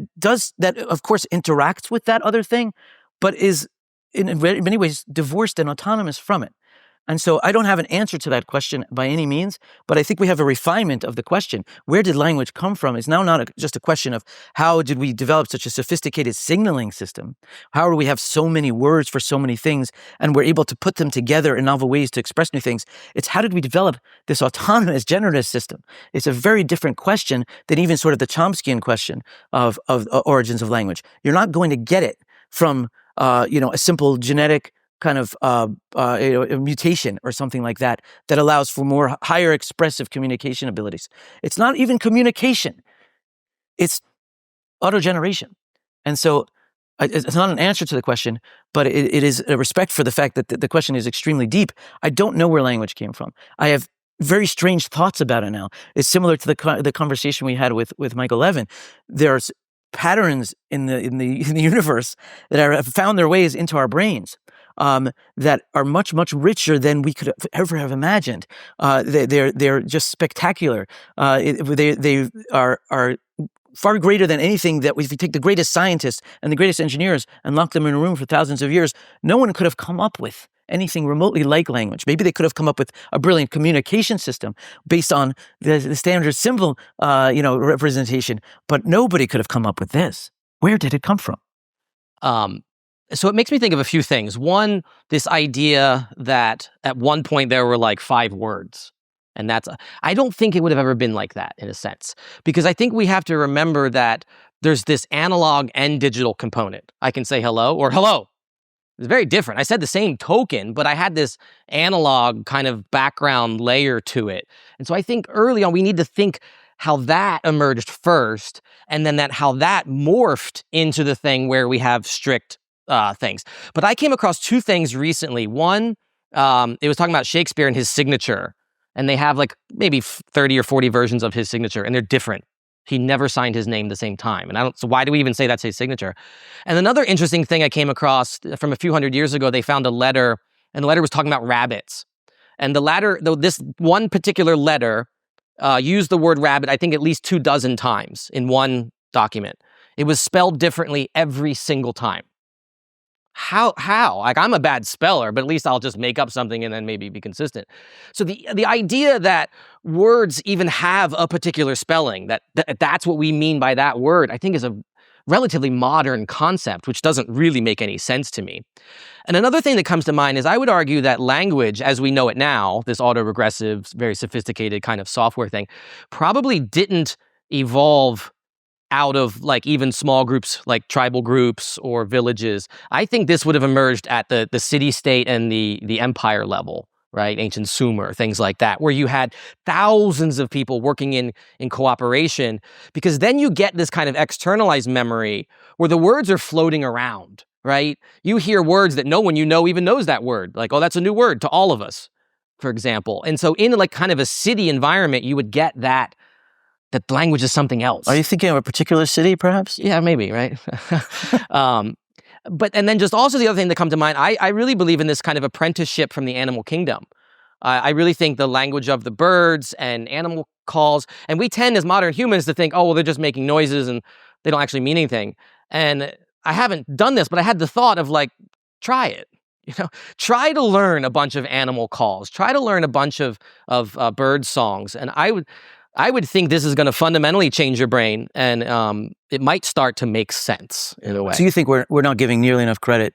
of course interacts with that other thing, but is in many ways divorced and autonomous from it. And so I don't have an answer to that question by any means, but I think we have a refinement of the question. Where did language come from? It's now not just a question of how did we develop such a sophisticated signaling system? How do we have so many words for so many things and we're able to put them together in novel ways to express new things? It's how did we develop this autonomous generative system? It's a very different question than even sort of the Chomskyan question of origins of language. You're not going to get it from a simple genetic kind of a mutation or something like that allows for more higher expressive communication abilities. It's not even communication. It's autogeneration. And so it's not an answer to the question, but it is a respect for the fact that the question is extremely deep. I don't know where language came from. I have very strange thoughts about it now. It's similar to the conversation we had with Michael Levin. There's patterns in the universe that have found their ways into our brains. That are much, much richer than we could ever have imagined. They're just spectacular. They are far greater than anything that if you take the greatest scientists and the greatest engineers and lock them in a room for thousands of years, no one could have come up with anything remotely like language. Maybe they could have come up with a brilliant communication system based on the standard symbol, representation, but nobody could have come up with this. Where did it come from? So it makes me think of a few things. One, this idea that at one point there were like 5 words. And I don't think it would have ever been like that in a sense. Because I think we have to remember that there's this analog and digital component. I can say hello or hello. It's very different. I said the same token, but I had this analog kind of background layer to it. And so I think early on we need to think how that emerged first, and then how that morphed into the thing where we have strict things. But I came across 2 things recently. One, it was talking about Shakespeare and his signature. And they have like maybe 30 or 40 versions of his signature, and they're different. He never signed his name the same time. And so why do we even say that's his signature? And another interesting thing I came across from a few hundred years ago, they found a letter, and the letter was talking about rabbits. And this one particular letter used the word rabbit, I think at least 24 times in one document. It was spelled differently every single time. How? Like, I'm a bad speller, but at least I'll just make up something and then maybe be consistent. So the idea that words even have a particular spelling, that's what we mean by that word, I think is a relatively modern concept, which doesn't really make any sense to me. And another thing that comes to mind is I would argue that language, as we know it now, this autoregressive, very sophisticated kind of software thing, probably didn't evolve out of like even small groups like tribal groups or villages. I think this would have emerged at the city-state and the empire level, right? Ancient Sumer, things like that, where you had thousands of people working in cooperation, because then you get this kind of externalized memory where the words are floating around, right? You hear words that no one you know even knows that word. Like, oh, that's a new word to all of us, for example. And so in like kind of a city environment, you would get that language is something else. Are you thinking of a particular city, perhaps? Yeah, maybe, right? But then just also the other thing that comes to mind, I really believe in this kind of apprenticeship from the animal kingdom. I really think the language of the birds and animal calls, and we tend as modern humans to think, oh, well, they're just making noises and they don't actually mean anything. And I haven't done this, but I had the thought of like, try it. Try to learn a bunch of animal calls. Try to learn a bunch of bird songs. And I would think this is going to fundamentally change your brain, and it might start to make sense in a way. So you think we're not giving nearly enough credit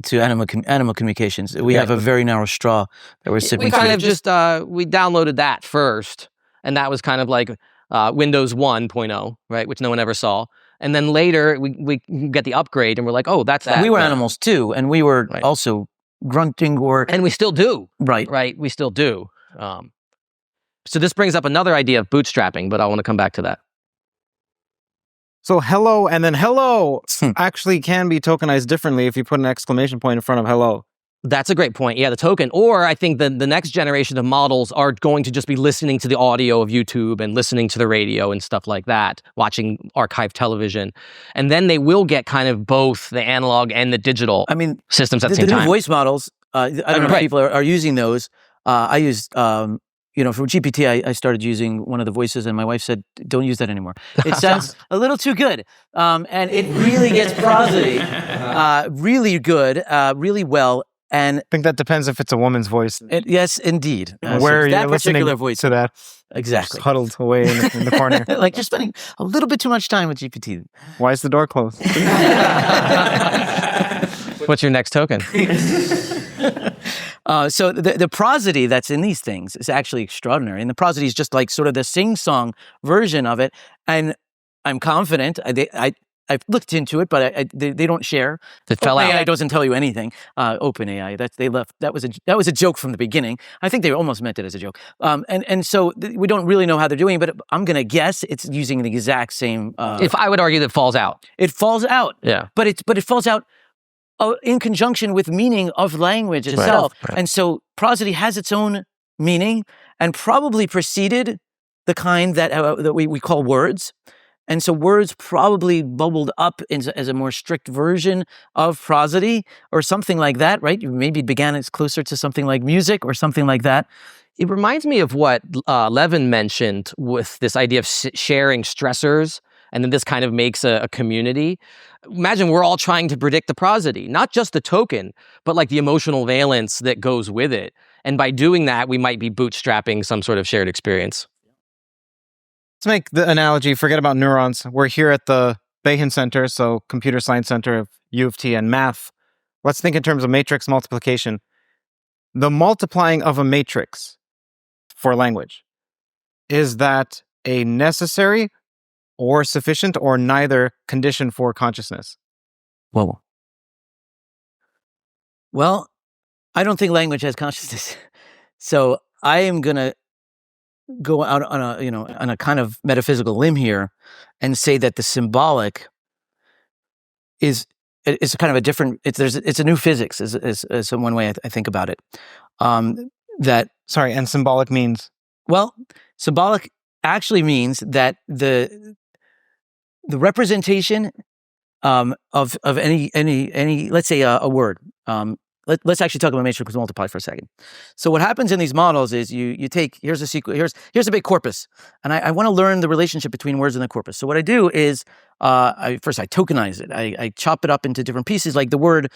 to animal communications? We have a very narrow straw that we're sipping. We kind of just we downloaded that first, and that was kind of like Windows 1.0, right, which no one ever saw. And then later we get the upgrade, and we're like, oh, that's that. We were animals too, and we were also grunting and we still do. Right. We still do. So this brings up another idea of bootstrapping, but I want to come back to that. So hello and then hello actually can be tokenized differently if you put an exclamation point in front of hello. That's a great point. Yeah, the token. Or I think the next generation of models are going to just be listening to the audio of YouTube and listening to the radio and stuff like that, watching archived television. And then they will get kind of both the analog and the digital systems at the same time. The new voice models, I don't know if people are using those. I used... for GPT, I started using one of the voices, and my wife said, don't use that anymore. It sounds a little too good. And it really gets prosody. Really good, really well. And I think that depends if it's a woman's voice. Yes, indeed. Where you're that listening particular voice. To that. Exactly. Just huddled away in the corner. Like you're spending a little bit too much time with GPT. Why is the door closed? What's your next token? So the prosody that's in these things is actually extraordinary. And the prosody is just like sort of the sing-song version of it. And I'm confident, I've looked into it, but they don't share. It fell out. AI doesn't tell you anything. OpenAI, they left. That was a joke from the beginning. I think they almost meant it as a joke. And so we don't really know how they're doing, but I'm going to guess it's using the exact same. If I would argue that it falls out. It falls out. Yeah. But it falls out in conjunction with meaning of language itself. Right. And so prosody has its own meaning and probably preceded the kind that we call words. And so words probably bubbled up as a more strict version of prosody or something like that, right? Maybe it began as closer to something like music or something like that. It reminds me of what Levin mentioned with this idea of sharing stressors. And then this kind of makes a community. Imagine we're all trying to predict the prosody, not just the token, but like the emotional valence that goes with it. And by doing that, we might be bootstrapping some sort of shared experience. Let's make the analogy, forget about neurons. We're here at the Bayhan Center, so Computer Science Center of U of T and math. Let's think in terms of matrix multiplication. The multiplying of a matrix for language, is that a necessary or sufficient or neither condition for consciousness? Whoa. Well, I don't think language has consciousness. So I am going to go out on a kind of metaphysical limb here and say that the symbolic is kind of a different, it's a new physics is one way I think about it. And symbolic means? Well, symbolic actually means that the representation of any let's say a word, let's actually talk about matrix multiply for a second. So what happens in these models is you take, here's a sequence, here's a big corpus, and I want to learn the relationship between words in the corpus. So what I do is first I tokenize it. I chop it up into different pieces. Like the word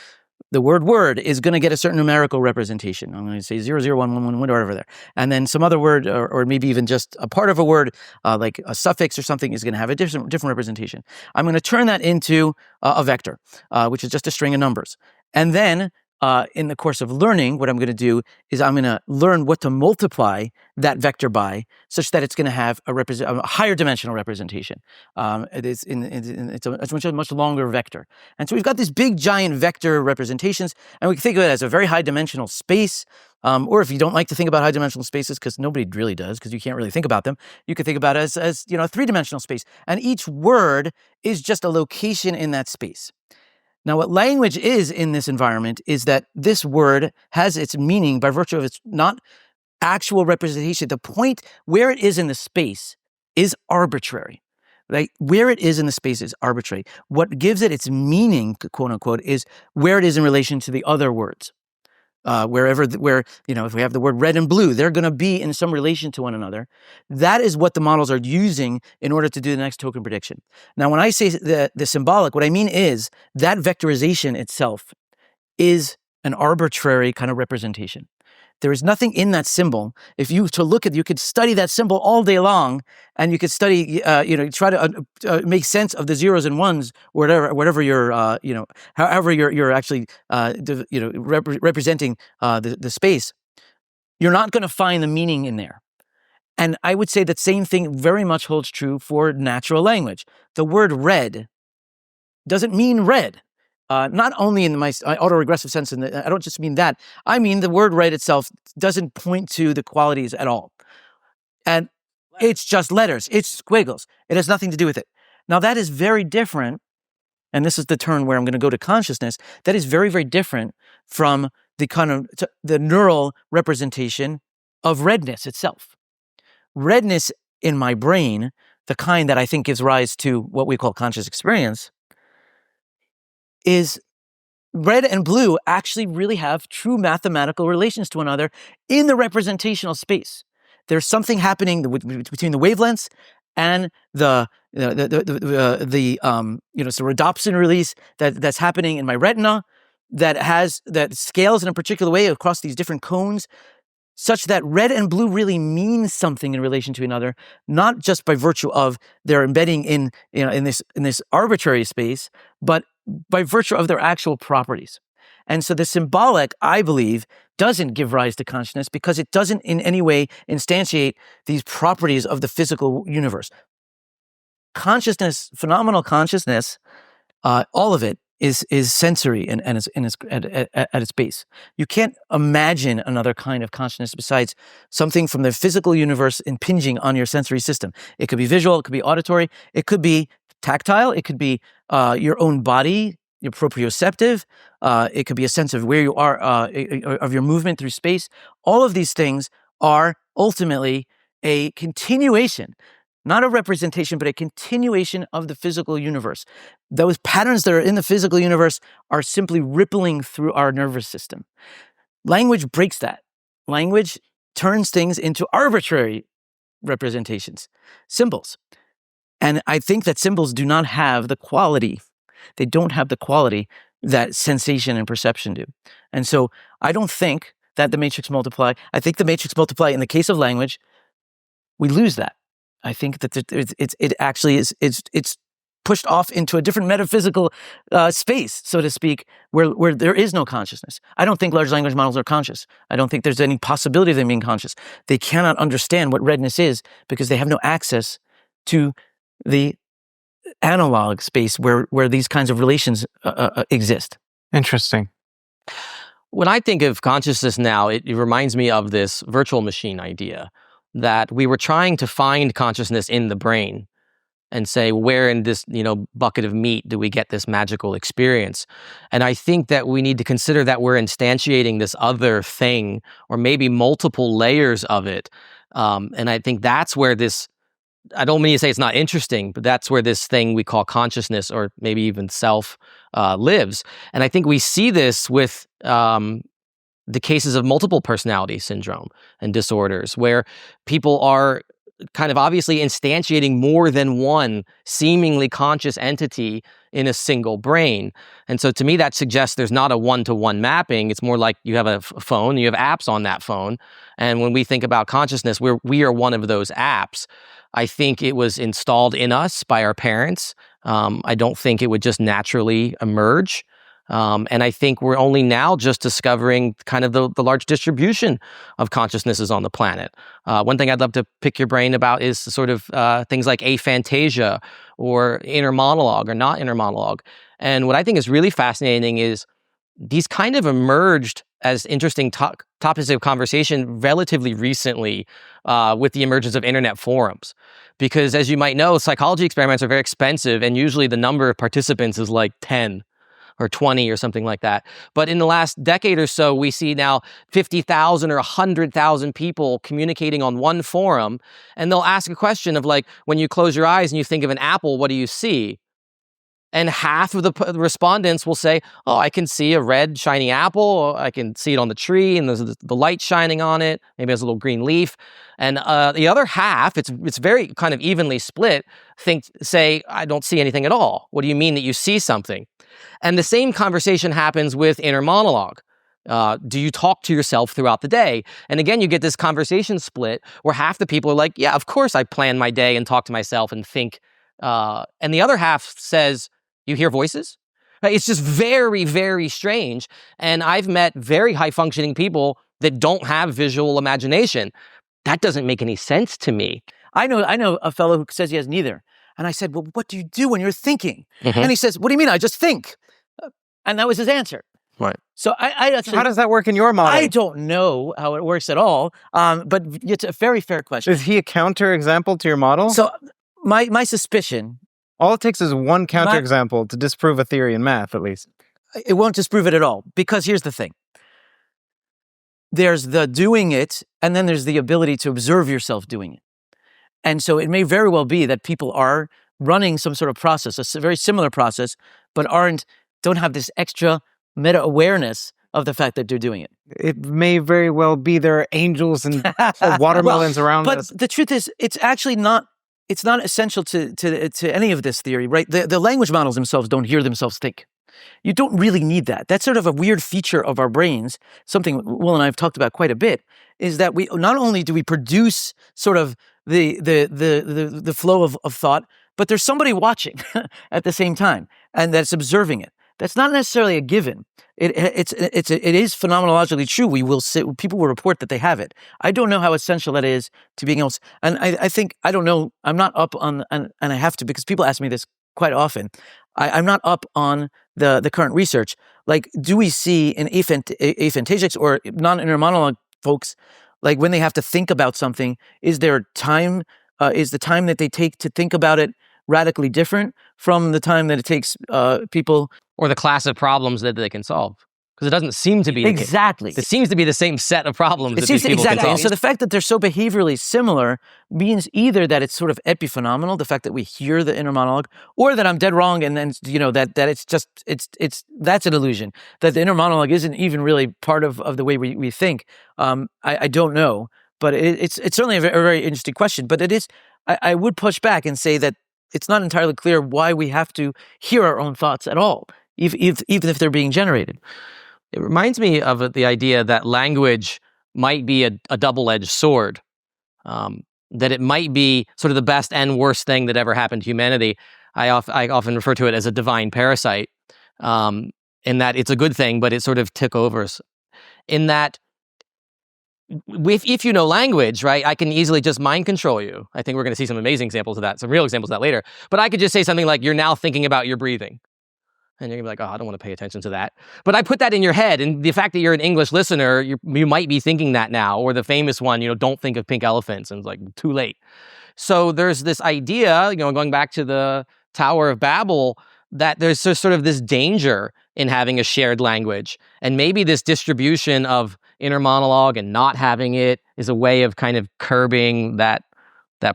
word is going to get a certain numerical representation. I'm going to say 00111 whatever there, and then some other word or maybe even just a part of a word like a suffix or something is going to have a different representation. I'm going to turn that into a vector, which is just a string of numbers, and then in the course of learning, what I'm going to do is I'm going to learn what to multiply that vector by, such that it's going to have a higher dimensional representation. It's a much longer vector. And so we've got these big, giant vector representations, and we can think of it as a very high dimensional space. Or if you don't like to think about high dimensional spaces, because nobody really does, because you can't really think about them, you could think about it as a three-dimensional space. And each word is just a location in that space. Now, what language is in this environment is that this word has its meaning by virtue of its not actual representation. The point where it is in the space is arbitrary. Right? Where it is in the space is arbitrary. What gives it its meaning, quote unquote, is where it is in relation to the other words. If we have the word red and blue, they're going to be in some relation to one another. That is what the models are using in order to do the next token prediction. Now, when I say the symbolic, what I mean is that vectorization itself is an arbitrary kind of representation. There is nothing in that symbol. If you could study that symbol all day long, and you could study, try to make sense of the zeros and ones, whatever you're, however you're actually, representing the space. You're not going to find the meaning in there. And I would say that same thing very much holds true for natural language. The word red doesn't mean red. Not only in my autoregressive sense, and I don't just mean that. I mean the word red itself doesn't point to the qualities at all. And it's just letters. It's squiggles. It has nothing to do with it. Now, that is very different, and this is the turn where I'm going to go to consciousness. That is very, very different from the kind of the neural representation of redness itself. Redness in my brain, the kind that I think gives rise to what we call conscious experience, is red and blue actually really have true mathematical relations to one another in the representational space. There's something happening between the wavelengths and the rhodopsin release that's happening in my retina that scales in a particular way across these different cones, such that red and blue really mean something in relation to another, not just by virtue of their embedding in this arbitrary space, but by virtue of their actual properties. And so the symbolic, I believe, doesn't give rise to consciousness because it doesn't in any way instantiate these properties of the physical universe. Consciousness, phenomenal consciousness, all of it is sensory and at its base. You can't imagine another kind of consciousness besides something from the physical universe impinging on your sensory system. It could be visual, it could be auditory, it could be tactile, it could be your own body, your proprioceptive, it could be a sense of where you are, of your movement through space. All of these things are ultimately a continuation, not a representation, but a continuation of the physical universe. Those patterns that are in the physical universe are simply rippling through our nervous system. Language breaks that. Language turns things into arbitrary representations, symbols. And I think that symbols do not have the quality. They don't have the quality that sensation and perception do. And so I don't think that the matrix multiply, I think the matrix multiply in the case of language, we lose that. I think that it actually is, it's pushed off into a different metaphysical space, so to speak, where there is no consciousness. I don't think large language models are conscious. I don't think there's any possibility of them being conscious. They cannot understand what redness is because they have no access to the analog space where these kinds of relations exist. Interesting. When I think of consciousness now, it reminds me of this virtual machine idea that we were trying to find consciousness in the brain and say, where in this, bucket of meat do we get this magical experience? And I think that we need to consider that we're instantiating this other thing, or maybe multiple layers of it. And I think that's where this I don't mean to say it's not interesting, but that's where this thing we call consciousness, or maybe even self, lives. And I think we see this with the cases of multiple personality syndrome and disorders, where people are kind of obviously instantiating more than one seemingly conscious entity in a single brain. And so to me, that suggests there's not a one-to-one mapping. It's more like you have a phone, you have apps on that phone. And when we think about consciousness, we are one of those apps. I think it was installed in us by our parents. I don't think it would just naturally emerge. And I think we're only now just discovering kind of the large distribution of consciousnesses on the planet. One thing I'd love to pick your brain about is sort of things like aphantasia or inner monologue or not inner monologue. And what I think is really fascinating is these kind of emerged as interesting topics of conversation relatively recently with the emergence of internet forums. Because as you might know, psychology experiments are very expensive, and usually the number of participants is like 10. Or 20 or something like that. But in the last decade or so, we see now 50,000 or 100,000 people communicating on one forum, and they'll ask a question of like, when you close your eyes and you think of an apple, what do you see? And half of the respondents will say, oh, I can see a red shiny apple, I can see it on the tree, and there's the light shining on it, maybe there's a little green leaf. And the other half, it's very kind of evenly split, say, I don't see anything at all. What do you mean that you see something? And the same conversation happens with inner monologue. Do you talk to yourself throughout the day? And again, you get this conversation split where half the people are like, yeah, of course I plan my day and talk to myself and think. And the other half says, you hear voices? It's just very, very strange. And I've met very high functioning people that don't have visual imagination. That doesn't make any sense to me. I know a fellow who says he has neither. And I said, well, what do you do when you're thinking? Mm-hmm. And he says, what do you mean? I just think. And that was his answer. Right. So I actually... How does that work in your model? I don't know how it works at all, but it's a very fair question. Is he a counterexample to your model? So my suspicion... All it takes is one counterexample to disprove a theory in math, at least. It won't disprove it at all, because here's the thing. There's the doing it, and then there's the ability to observe yourself doing it. And so it may very well be that people are running some sort of process, a very similar process, but don't have this extra meta-awareness of the fact that they're doing it. It may very well be there are angels and watermelons around us. But the truth is, it's actually not essential to any of this theory, right? The language models themselves don't hear themselves think. You don't really need that. That's sort of a weird feature of our brains, something Will and I have talked about quite a bit, is that we not only do we produce sort of the flow of thought, but there's somebody watching at the same time, and that's observing it. That's not necessarily a given. It is phenomenologically true. People will report that they have it. I don't know how essential that is to being able to, and I think, I don't know, I'm not up on, and I have to, because people ask me this quite often. I'm not up on the current research. Like, do we see in aphantasics or non-inner monologue folks, like when they have to think about something, is there time, is the time that they take to think about it radically different from the time that it takes people? Or the class of problems that they can solve. Because it doesn't seem to be exactly. It seems to be the same set of problems that these people can solve. And so the fact that they're so behaviorally similar means either that it's sort of epiphenomenal, the fact that we hear the inner monologue, or that I'm dead wrong, and then that it's just that's an illusion. That the inner monologue isn't even really part of the way we think. I don't know, but it's certainly a very interesting question. But it is. I would push back and say that it's not entirely clear why we have to hear our own thoughts at all, even if they're being generated. It reminds me of the idea that language might be a double-edged sword, that it might be sort of the best and worst thing that ever happened to humanity. I often refer to it as a divine parasite, in that it's a good thing, but it sort of took over us. In that, if you know language, right, I can easily just mind control you. I think we're going to see some amazing examples of that, some real examples of that later. But I could just say something like, you're now thinking about your breathing. And you're going to be like, oh, I don't want to pay attention to that. But I put that in your head. And the fact that you're an English listener, you might be thinking that now. Or the famous one, don't think of pink elephants. And it's like, too late. So there's this idea, going back to the Tower of Babel, that there's sort of this danger in having a shared language. And maybe this distribution of inner monologue and not having it is a way of kind of curbing that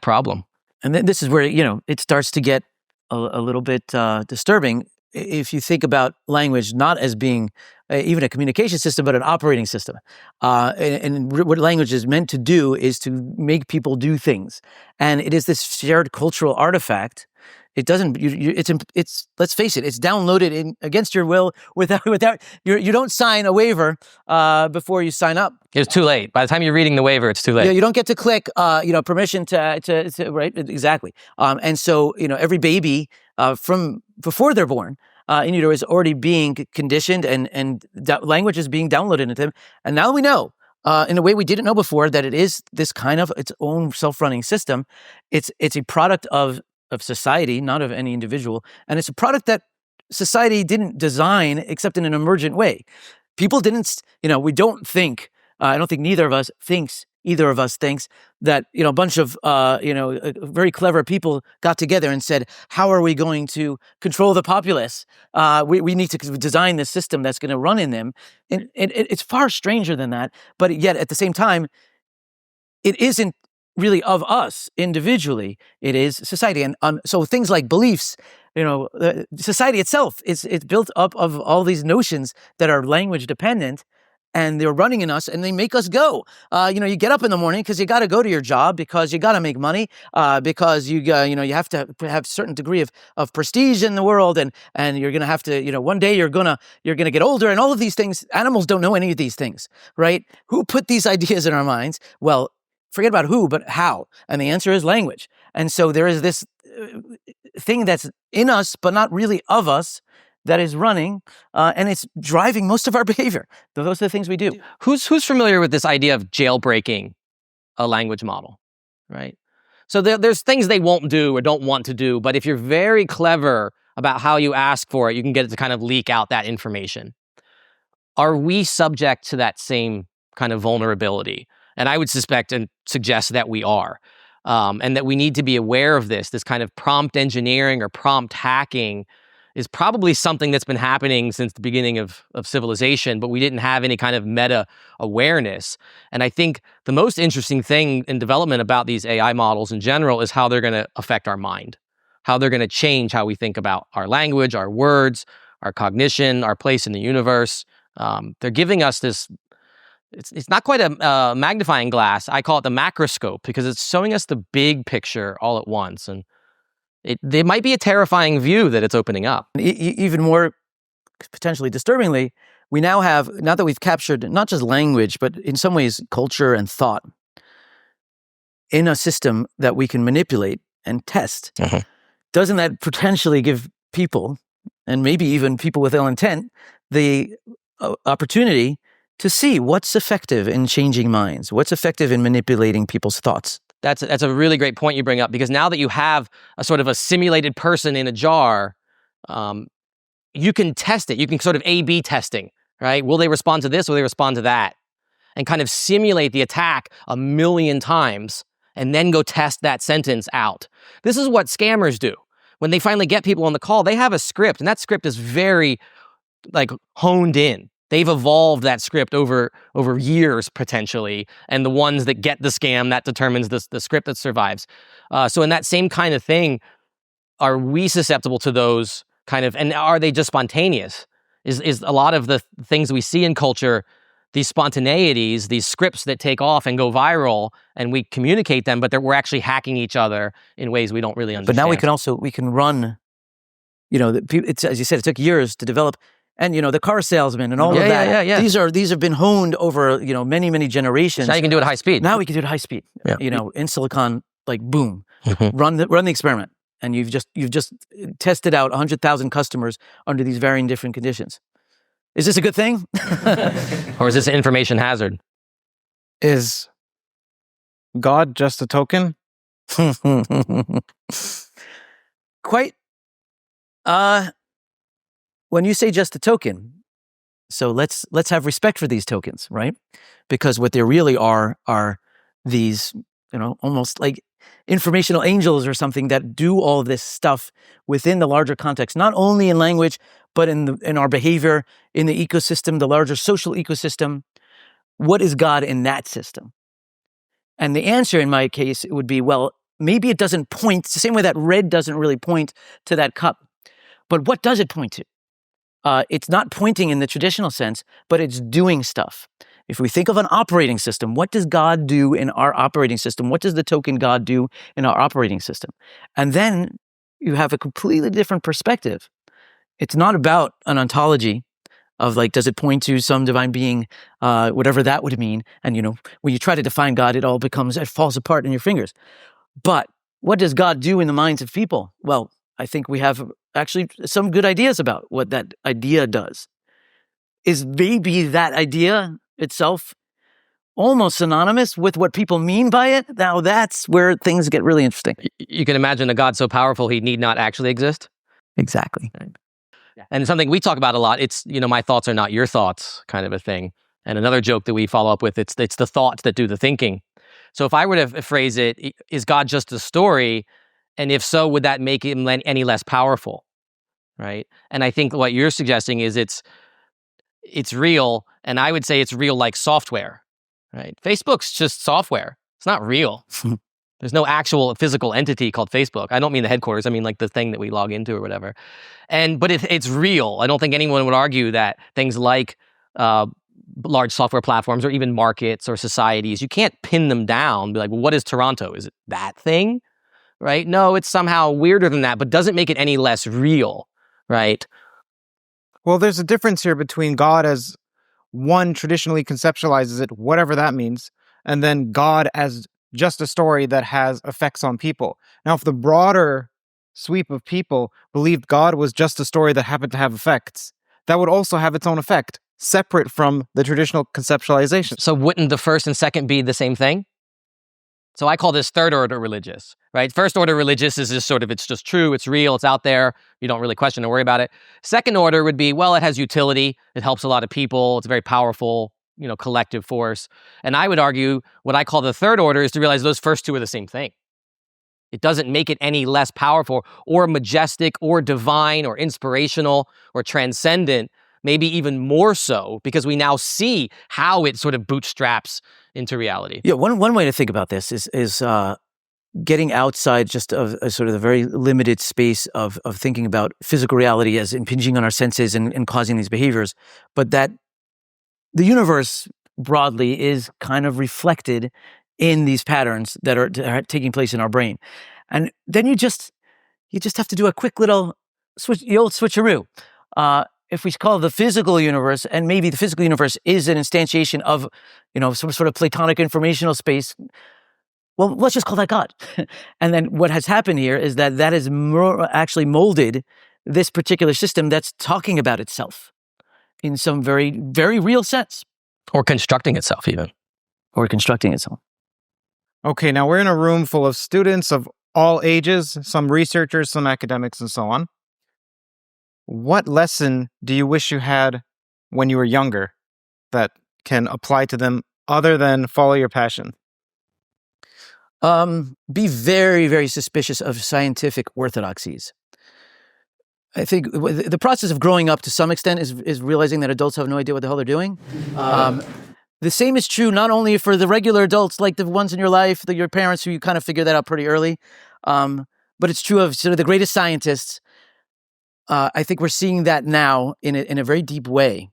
problem. And then this is where, it starts to get a little bit disturbing. If you think about language not as being even a communication system, but an operating system. And what language is meant to do is to make people do things. And it is this shared cultural artifact. It doesn't, it's let's face it, it's downloaded in against your will without, you don't sign a waiver before you sign up. It's too late. By the time you're reading the waiver, it's too late. Yeah, you don't get to click, permission to right, exactly. And so, every baby from before they're born in utero is already being conditioned, and language is being downloaded into them. And now we know, in a way we didn't know before, that it is this kind of its own self-running system. It's a product of society, not of any individual, and it's a product that society didn't design except in an emergent way. People didn't, we don't think. I don't think either of us thinks that, a bunch of, very clever people got together and said, how are we going to control the populace? We need to design this system that's going to run in them. And it's far stranger than that. But yet at the same time, it isn't really of us individually. It is society. And so things like beliefs, society itself, it's built up of all these notions that are language dependent. And they're running in us, and they make us go. You get up in the morning because you got to go to your job, because you got to make money, because you have to have a certain degree of prestige in the world, and you're gonna have to, one day you're gonna get older, and all of these things. Animals don't know any of these things, right? Who put these ideas in our minds? Well, forget about who, but how. And the answer is language. And so there is this thing that's in us, but not really of us, that is running, and it's driving most of our behavior. Those are the things we do. Who's familiar with this idea of jailbreaking a language model, right? So there's things they won't do or don't want to do, but if you're very clever about how you ask for it, you can get it to kind of leak out that information. Are we subject to that same kind of vulnerability? And I would suspect and suggest that we are, and that we need to be aware of this kind of prompt engineering or prompt hacking is probably something that's been happening since the beginning of civilization, but we didn't have any kind of meta awareness. And I think the most interesting thing in development about these AI models in general is how they're going to affect our mind, how they're going to change how we think about our language, our words, our cognition, our place in the universe. They're giving us this, it's not quite a magnifying glass. I call it the macroscope, because it's showing us the big picture all at once. And there might be a terrifying view that it's opening up. Even more potentially disturbingly, we now that we've captured not just language, but in some ways culture and thought in a system that we can manipulate and test. Mm-hmm. Doesn't that potentially give people, and maybe even people with ill intent, the opportunity to see what's effective in changing minds, what's effective in manipulating people's thoughts? That's a really great point you bring up, because now that you have a sort of a simulated person in a jar, you can test it. You can sort of A/B testing, right? Will they respond to this? Will they respond to that? And kind of simulate the attack 1,000,000 times and then go test that sentence out. This is what scammers do. When they finally get people on the call, they have a script, and that script is very honed in. They've evolved that script over years, potentially, and the ones that get the scam, that determines the script that survives. So in that same kind of thing, are we susceptible to those kind of, and are they just spontaneous? Is a lot of the things we see in culture, these spontaneities, these scripts that take off and go viral, and we communicate them, but we're actually hacking each other in ways we don't really understand. But now we can run, it's, as you said, it took years to develop. And, the car salesman and all of that. Yeah. These have been honed over, many, many generations. So now you can do it at high speed. Now we can do it at high speed. Yeah. In silicon, boom, Mm-hmm. run the experiment. And you've just tested out 100,000 customers under these varying different conditions. Is this a good thing? Or is this an information hazard? Is God just a token? Quite. When you say just a token, so let's have respect for these tokens, right? Because what they really are these, almost like informational angels or something that do all this stuff within the larger context, not only in language, but in our behavior, in the ecosystem, the larger social ecosystem. What is God in that system? And the answer in my case would be, well, maybe it doesn't point, it's the same way that red doesn't really point to that cup. But what does it point to? It's not pointing in the traditional sense, but it's doing stuff. If we think of an operating system, what does God do in our operating system? What does the token God do in our operating system? And then you have a completely different perspective. It's not about an ontology of like, does it point to some divine being, whatever that would mean. And, when you try to define God, it falls apart in your fingers. But what does God do in the minds of people? Well, I think we have actually some good ideas about what that idea does. Is maybe that idea itself almost synonymous with what people mean by it? Now that's where things get really interesting. You can imagine a God so powerful he need not actually exist. Exactly. Right. Yeah. And something we talk about a lot, it's, my thoughts are not your thoughts kind of a thing. And another joke that we follow up with, it's the thoughts that do the thinking. So if I were to phrase it, is God just a story? And if so, would that make him any less powerful? Right? And I think what you're suggesting is it's real, and I would say it's real like software, right? Facebook's just software. It's not real. There's no actual physical entity called Facebook. I don't mean the headquarters. I mean like the thing that we log into or whatever. But it's real. I don't think anyone would argue that things like large software platforms or even markets or societies, you can't pin them down. Be like, well, what is Toronto? Is it that thing? Right? No, it's somehow weirder than that, but doesn't make it any less real, right? Well, there's a difference here between God as one traditionally conceptualizes it, whatever that means, and then God as just a story that has effects on people. Now, if the broader sweep of people believed God was just a story that happened to have effects, that would also have its own effect, separate from the traditional conceptualization. So wouldn't the first and second be the same thing? So I call this third order religious, right? First order religious is just it's just true, it's real, it's out there, you don't really question or worry about it. Second order would be, well, it has utility, it helps a lot of people, it's a very powerful, collective force. And I would argue what I call the third order is to realize those first two are the same thing. It doesn't make it any less powerful or majestic or divine or inspirational or transcendent, maybe even more so, because we now see how it sort of bootstraps into reality. Yeah, one way to think about this is getting outside just of a sort of the very limited space of thinking about physical reality as impinging on our senses and causing these behaviors, but that the universe broadly is kind of reflected in these patterns that are taking place in our brain. And then you just have to do a quick little switch, the old switcheroo. If we call the physical universe, and maybe the physical universe is an instantiation of, some sort of Platonic informational space, well, let's just call that God. And then what has happened here is that has actually molded this particular system that's talking about itself in some very, very real sense. Or constructing itself even. Or constructing itself. Okay, now we're in a room full of students of all ages, some researchers, some academics, and so on. What lesson do you wish you had when you were younger that can apply to them other than follow your passion? Be very, very suspicious of scientific orthodoxies. I think the process of growing up to some extent is realizing that adults have no idea what the hell they're doing. The same is true not only for the regular adults, like the ones in your life, your parents, who you kind of figure that out pretty early, but it's true of sort of the greatest scientists. I think we're seeing that now in a very deep way,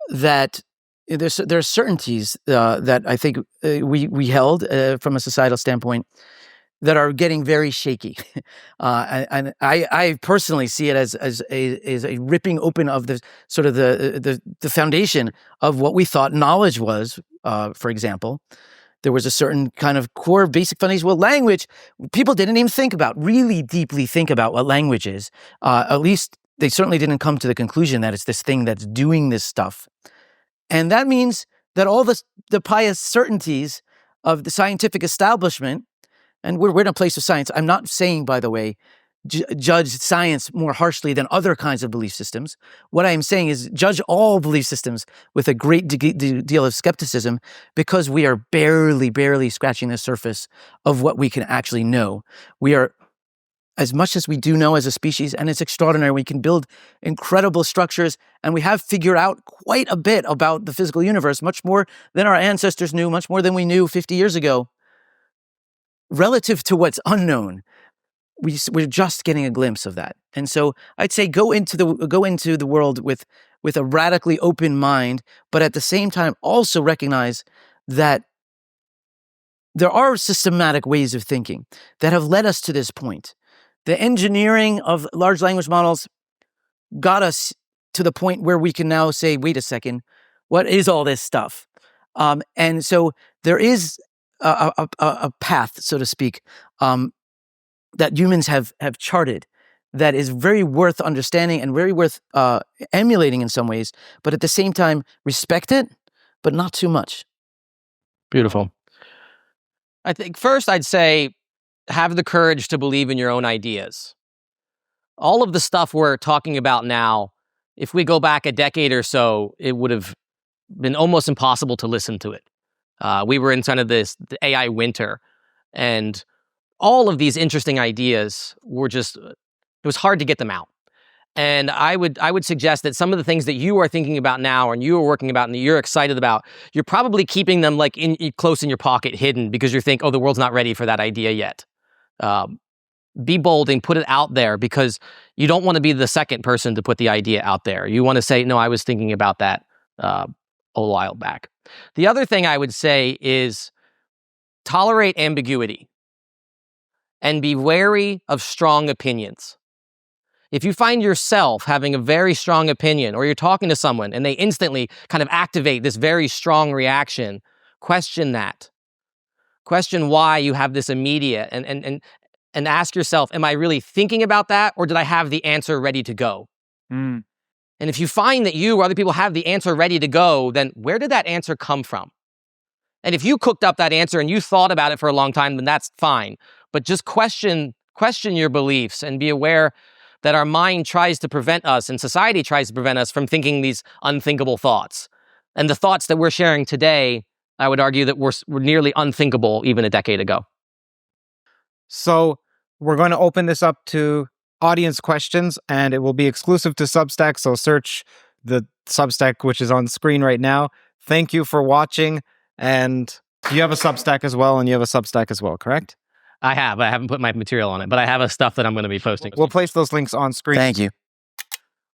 that there are certainties that I think we held from a societal standpoint that are getting very shaky, and I personally see it as a ripping open of the sort of the foundation of what we thought knowledge was. For example, there was a certain kind of core basic foundation. Well, language, people didn't even really deeply think about what language is. At least they certainly didn't come to the conclusion that it's this thing that's doing this stuff. And that means that all the pious certainties of the scientific establishment, and we're in a place of science. I'm not saying, by the way, judge science more harshly than other kinds of belief systems. What I am saying is judge all belief systems with a great deal of skepticism, because we are barely scratching the surface of what we can actually know. We are, as much as we do know as a species, and it's extraordinary, we can build incredible structures, and we have figured out quite a bit about the physical universe, much more than our ancestors knew, much more than we knew 50 years ago. relative to what's unknown, we're just getting a glimpse of that. And so I'd say go into the world with a radically open mind, but at the same time also recognize that there are systematic ways of thinking that have led us to this point. The engineering of large language models got us to the point where we can now say, wait a second, what is all this stuff? And so there is a path, so to speak, that humans have charted that is very worth understanding and very worth emulating in some ways, but at the same time, respect it, but not too much. Beautiful. I think first I'd say have the courage to believe in your own ideas. All of the stuff we're talking about now, if we go back a decade or so, it would have been almost impossible to listen to it. We were in kind of the AI winter, and all of these interesting ideas were just, it was hard to get them out. And I would suggest that some of the things that you are thinking about now and you are working about and that you're excited about, you're probably keeping them like close in your pocket, hidden, because you think, oh, the world's not ready for that idea yet. Be bold and put it out there, because you don't want to be the second person to put the idea out there. You want to say, no, I was thinking about that a while back. The other thing I would say is tolerate ambiguity and be wary of strong opinions. If you find yourself having a very strong opinion, or you're talking to someone and they instantly kind of activate this very strong reaction, question that. Question why you have this immediate, and ask yourself, am I really thinking about that, or did I have the answer ready to go? And if you find that you or other people have the answer ready to go, then where did that answer come from? And if you cooked up that answer and you thought about it for a long time, then that's fine. But just question your beliefs and be aware that our mind tries to prevent us, and society tries to prevent us from thinking these unthinkable thoughts. And the thoughts that we're sharing today, I would argue that were nearly unthinkable even a decade ago. So we're going to open this up to audience questions, and it will be exclusive to Substack. So search the Substack, which is on screen right now. Thank you for watching. And you have a Substack as well, correct? I haven't put my material on it, but I have stuff that I'm going to be posting. We'll place those links on screen. Thank you.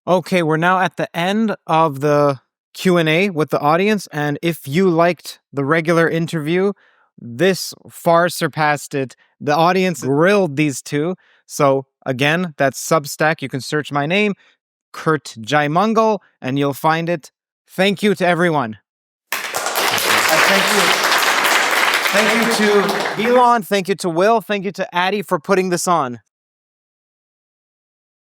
Okay, we're now at the end of the Q&A with the audience. And if you liked the regular interview, this far surpassed it. The audience grilled these two. So again, that's Substack. You can search my name, Curt Jaimungal, and you'll find it. Thank you to everyone. Thank you to Elan. Thank you to Will. Thank you to Addie for putting this on.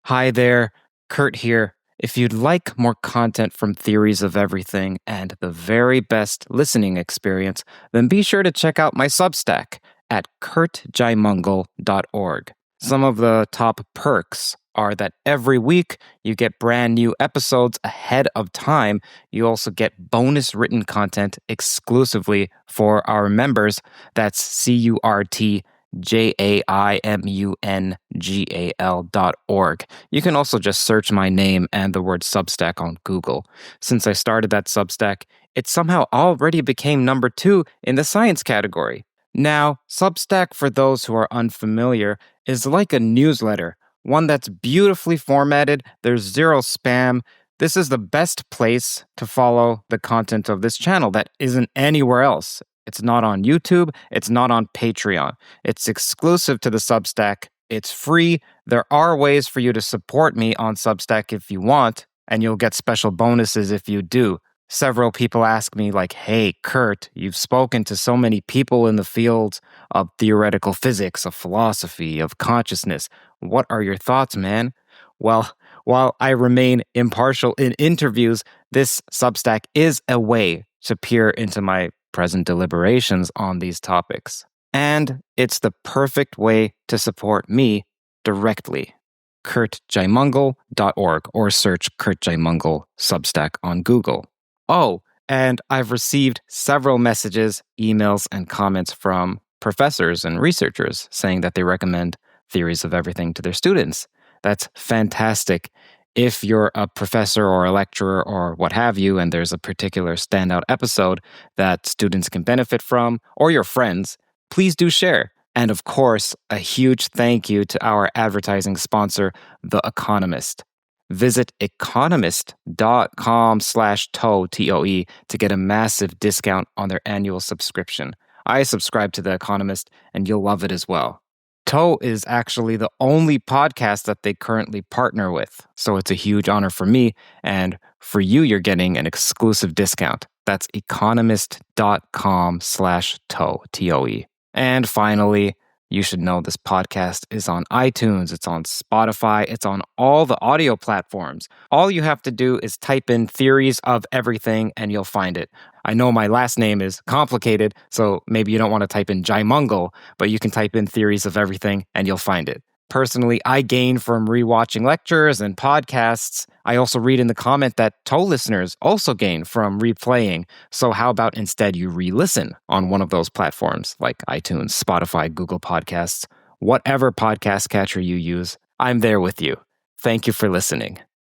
Hi there, Curt here. If you'd like more content from Theories of Everything and the very best listening experience, then be sure to check out my Substack at curtjaimungal.org. Some of the top perks are that every week you get brand new episodes ahead of time. You also get bonus written content exclusively for our members. That's CurtJaimungal.org. You can also just search my name and the word Substack on Google. Since I started that Substack, it somehow already became number 2 in the science category. Now, Substack, for those who are unfamiliar, is like a newsletter, one that's beautifully formatted. There's zero spam. This is the best place to follow the content of this channel that isn't anywhere else. It's not on YouTube. It's not on Patreon. It's exclusive to the Substack. It's free. There are ways for you to support me on Substack if you want, and you'll get special bonuses if you do. Several people ask me like, hey, Curt, you've spoken to so many people in the fields of theoretical physics, of philosophy, of consciousness. What are your thoughts, man? Well, while I remain impartial in interviews, this Substack is a way to peer into my present deliberations on these topics. And it's the perfect way to support me directly. CurtJaimungal.org, or search Curt Jaimungal Substack on Google. Oh, and I've received several messages, emails, and comments from professors and researchers saying that they recommend Theories of Everything to their students. That's fantastic. If you're a professor or a lecturer or what have you, and there's a particular standout episode that students can benefit from, or your friends, please do share. And of course, a huge thank you to our advertising sponsor, The Economist. Visit economist.com/toe, TOE, to get a massive discount on their annual subscription. I subscribe to The Economist, and you'll love it as well. Toe is actually the only podcast that they currently partner with, so it's a huge honor for me, and for you, you're getting an exclusive discount. That's economist.com/toe, TOE. And finally, you should know this podcast is on iTunes, it's on Spotify, it's on all the audio platforms. All you have to do is type in Theories of Everything and you'll find it. I know my last name is complicated, so maybe you don't want to type in Jaimungal, but you can type in Theories of Everything and you'll find it. Personally, I gain from rewatching lectures and podcasts. I also read in the comment that Toe listeners also gain from replaying. So how about instead you re-listen on one of those platforms like iTunes, Spotify, Google Podcasts, whatever podcast catcher you use. I'm there with you. Thank you for listening.